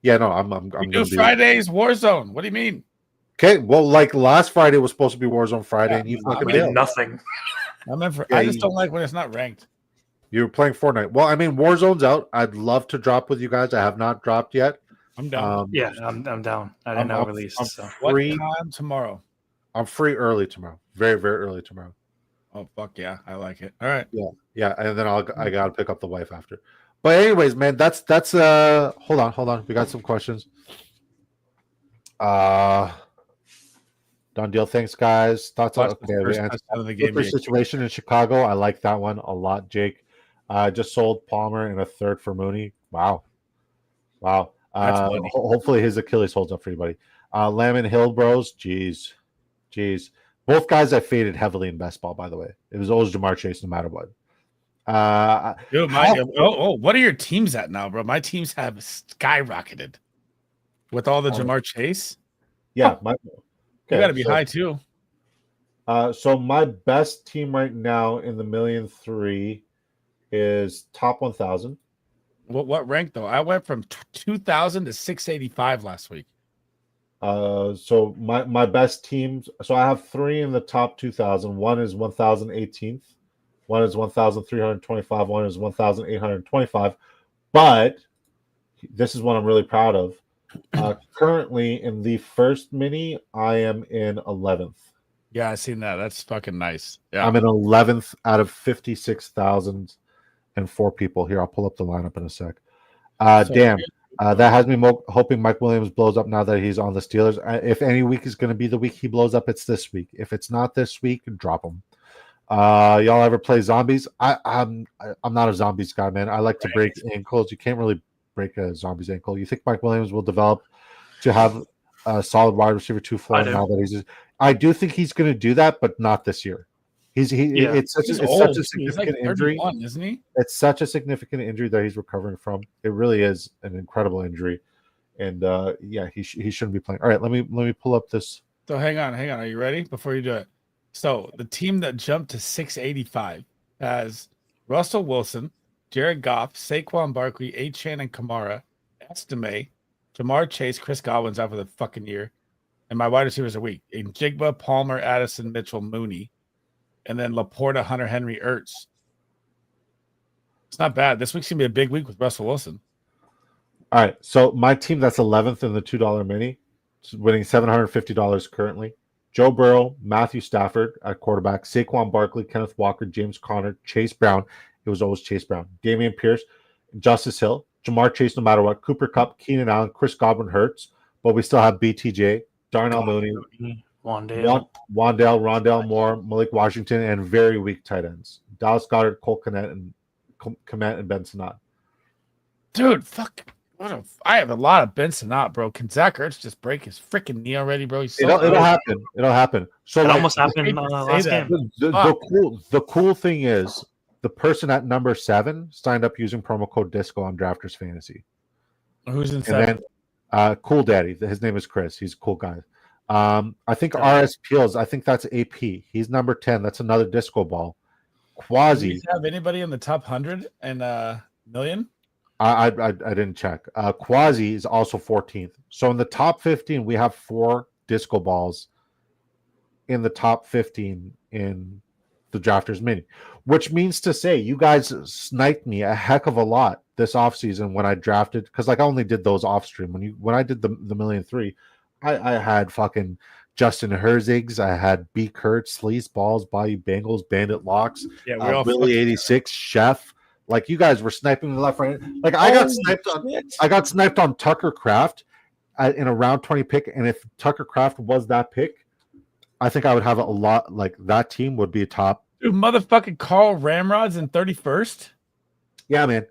Yeah, no, I'm We going do to be Fridays Warzone. What do you mean? okay. Well, like last Friday was supposed to be Warzone Friday, Yeah, and you I fucking We did bailed. nothing. I just don't like when it's not ranked. You were playing Fortnite. Well, I mean, Warzone's out. I'd love to drop with you guys. I have not dropped yet. I'm down. Yeah, I'm down. I didn't know it released. So What free. time tomorrow? I'm free early tomorrow. Very, very early tomorrow. Oh fuck yeah, I like it. All right. Yeah, and then I gotta pick up the wife after. But anyways, man, that's hold on. We got some questions. Done deal. Thanks, guys. Thoughts on Watch the first touchdown of the game. Slippery situation in Chicago. I like that one a lot, Jake. Just sold Palmer and a third for Mooney. Wow. That's money. Hopefully his Achilles holds up for you, buddy. Lamb and Hill Bros. Jeez. Both guys I faded heavily in best ball, by the way. It was always Jamar Chase no matter what. Dude, what are your teams at now, bro? My teams have skyrocketed with all the Jamar Chase. Yeah, You got to be high too. So my best team right now in the 1,000,003 is top 1,000. What rank though? I went from 2,000 to 685 last week. So my best teams. So I have 3 in the top 2,000. One is 1,018th. One is 1,325. One is 1,825. But this is what I'm really proud of. Currently in the first mini, I am in 11th. Yeah, I seen that. That's fucking nice. Yeah, I'm in 11th out of 56,004 people. Here, I'll pull up the lineup in a sec. Damn. That has me hoping Mike Williams blows up now that he's on the Steelers. If any week is going to be the week he blows up, it's this week. If it's not this week, drop him. Y'all ever play zombies? I'm not a zombies guy, man. I like to break ankles. You can't really break a zombie's ankle. You think Mike Williams will develop to have a solid wide receiver 2 floor now that he's? I do think he's going to do that, but not this year. It's such a significant injury, isn't he? It's such a significant injury that he's recovering from. It really is an incredible injury, and he shouldn't be playing. All right, let me pull up this. So hang on. Are you ready? Before you do it, so the team that jumped to 685 has Russell Wilson, Jared Goff, Saquon Barkley, Achane and Kamara, Estime, Jamar Chase, Chris Godwin's out for the fucking year, and my wide receivers are weak. In Jigba, Palmer, Addison, Mitchell, Mooney. And then Laporta, Hunter Henry, Ertz. It's not bad. This week's going to be a big week with Russell Wilson. All right. So my team that's 11th in the $2 mini is winning $750 currently. Joe Burrow, Matthew Stafford at quarterback, Saquon Barkley, Kenneth Walker, James Conner, Chase Brown. It was always Chase Brown. Damian Pierce, Justice Hill, Jamar Chase no matter what, Cooper Kupp, Keenan Allen, Chris Godwin, Hurts. But we still have BTJ, Darnell Mooney, Rondell Moore, Malik Washington, and very weak tight ends. Dallas Goedert, Cole Kmet, and Ben Sinnott. Dude, fuck. I have a lot of Ben Sinnott, bro. Can Zach Ertz just break his freaking knee already, bro? It'll happen. It'll happen. So it almost happened last game. The cool thing is the person at number 7 signed up using promo code DISCO on Drafters Fantasy. Who's in 7? Then, Cool Daddy. His name is Chris. He's a cool guy. I think RS Peels. I think that's AP. He's number 10. That's another disco ball. Quasi. Do you have anybody in the top 100 and million? I didn't check. Quasi is also 14th. So in the top 15, we have 4 disco balls in the top 15 in the Drafters Mini, which means to say you guys sniped me a heck of a lot this offseason when I drafted, because like I only did those off stream. When I did the 1,000,003, I had fucking Justin Herzigs, I had B. Kurt, Sleezballs, Bayou Bengals, Bandit Locks, Willie 86, Chef. Like you guys were sniping the left, right. Like I got sniped on Tucker Craft in a round 20 pick, and if Tucker Craft was that pick, I think I would have a lot. Like that team would be a top. Dude, motherfucking Carl Ramrod's in 31st. Yeah, man.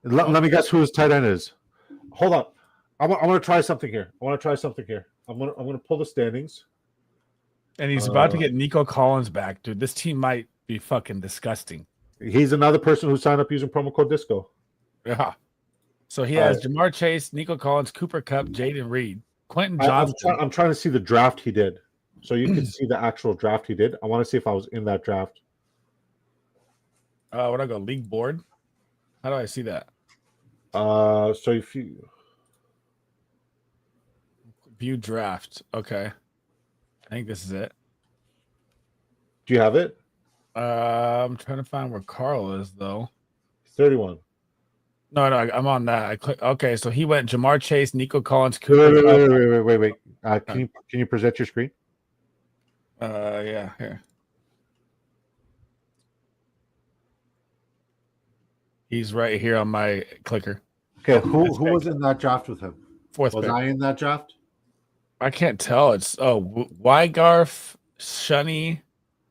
Let me guess who his tight end is. Hold on. I'm gonna try something here. I'm gonna pull the standings. And he's about to get Nico Collins back, dude. This team might be fucking disgusting. He's another person who signed up using promo code Disco. Yeah. So he has Jamar Chase, Nico Collins, Cooper Kupp, Jaden Reed, Quentin Johnson. I'm trying to see the draft he did, so you can see the actual draft he did. I want to see if I was in that draft. What do I go? League board? How do I see that? So if you view draft, okay. I think this is it. Do you have it? I'm trying to find where Carl is though. 31. No, I'm on that. I click. Okay, so he went Jamar Chase, Nico Collins, Cooper. Wait. Can you present your screen? Yeah, here. He's right here on my clicker. Okay, who was in that draft with him? Fourth was pick. I in that draft? I can't tell. It's Weigarf, Shunny,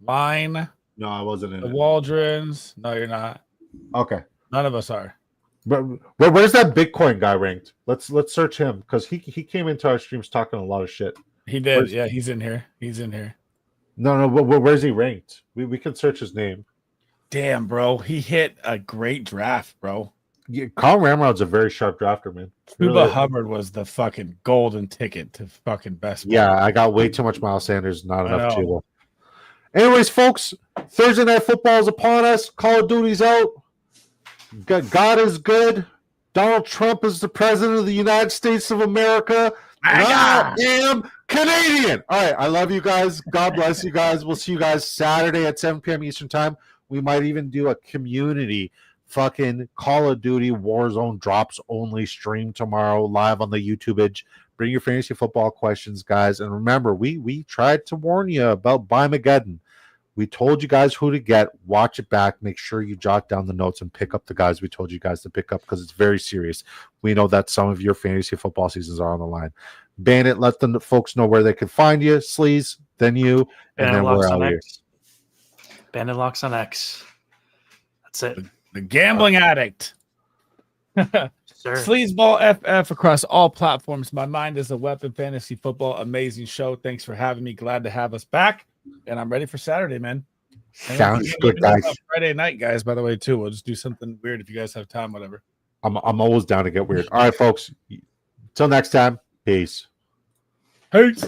Line. No, I wasn't in the it. Waldrons. No, you're not. Okay. None of us are. But where's that Bitcoin guy ranked? Let's search him because he came into our streams talking a lot of shit. He did. Yeah, he's in here. No, where's he ranked? We can search his name. Damn, bro. He hit a great draft, bro. Yeah, Kyle Ramrod's a very sharp drafter, man. Chuba Hubbard was the fucking golden ticket to fucking best. Yeah, I got way too much Miles Sanders, not enough Chuba. Anyways, folks, Thursday Night Football is upon us. Call of Duty's out. God is good. Donald Trump is the president of the United States of America. I am Canadian. All right, I love you guys. God bless you guys. We'll see you guys Saturday at 7 p.m. Eastern Time. We might even do a community fucking Call of Duty Warzone drops only stream tomorrow live on the YouTubeage. Bring your fantasy football questions, guys. And remember, we tried to warn you about Bymageddon. We told you guys who to get. Watch it back. Make sure you jot down the notes and pick up the guys we told you guys to pick up because it's very serious. We know that some of your fantasy football seasons are on the line. Bandit, let the folks know where they can find you. Sleaze, then you, and then we're out here. Bandit Locks on X. That's it. The gambling addict. Sure. Sleezeball FF across all platforms. My mind is a weapon. Fantasy football, amazing show. Thanks for having me. Glad to have us back. And I'm ready for Saturday, man. Sounds good, guys. Friday night, guys, by the way, too. We'll just do something weird if you guys have time, whatever. I'm always down to get weird. All right, folks. Till next time. Peace. Peace.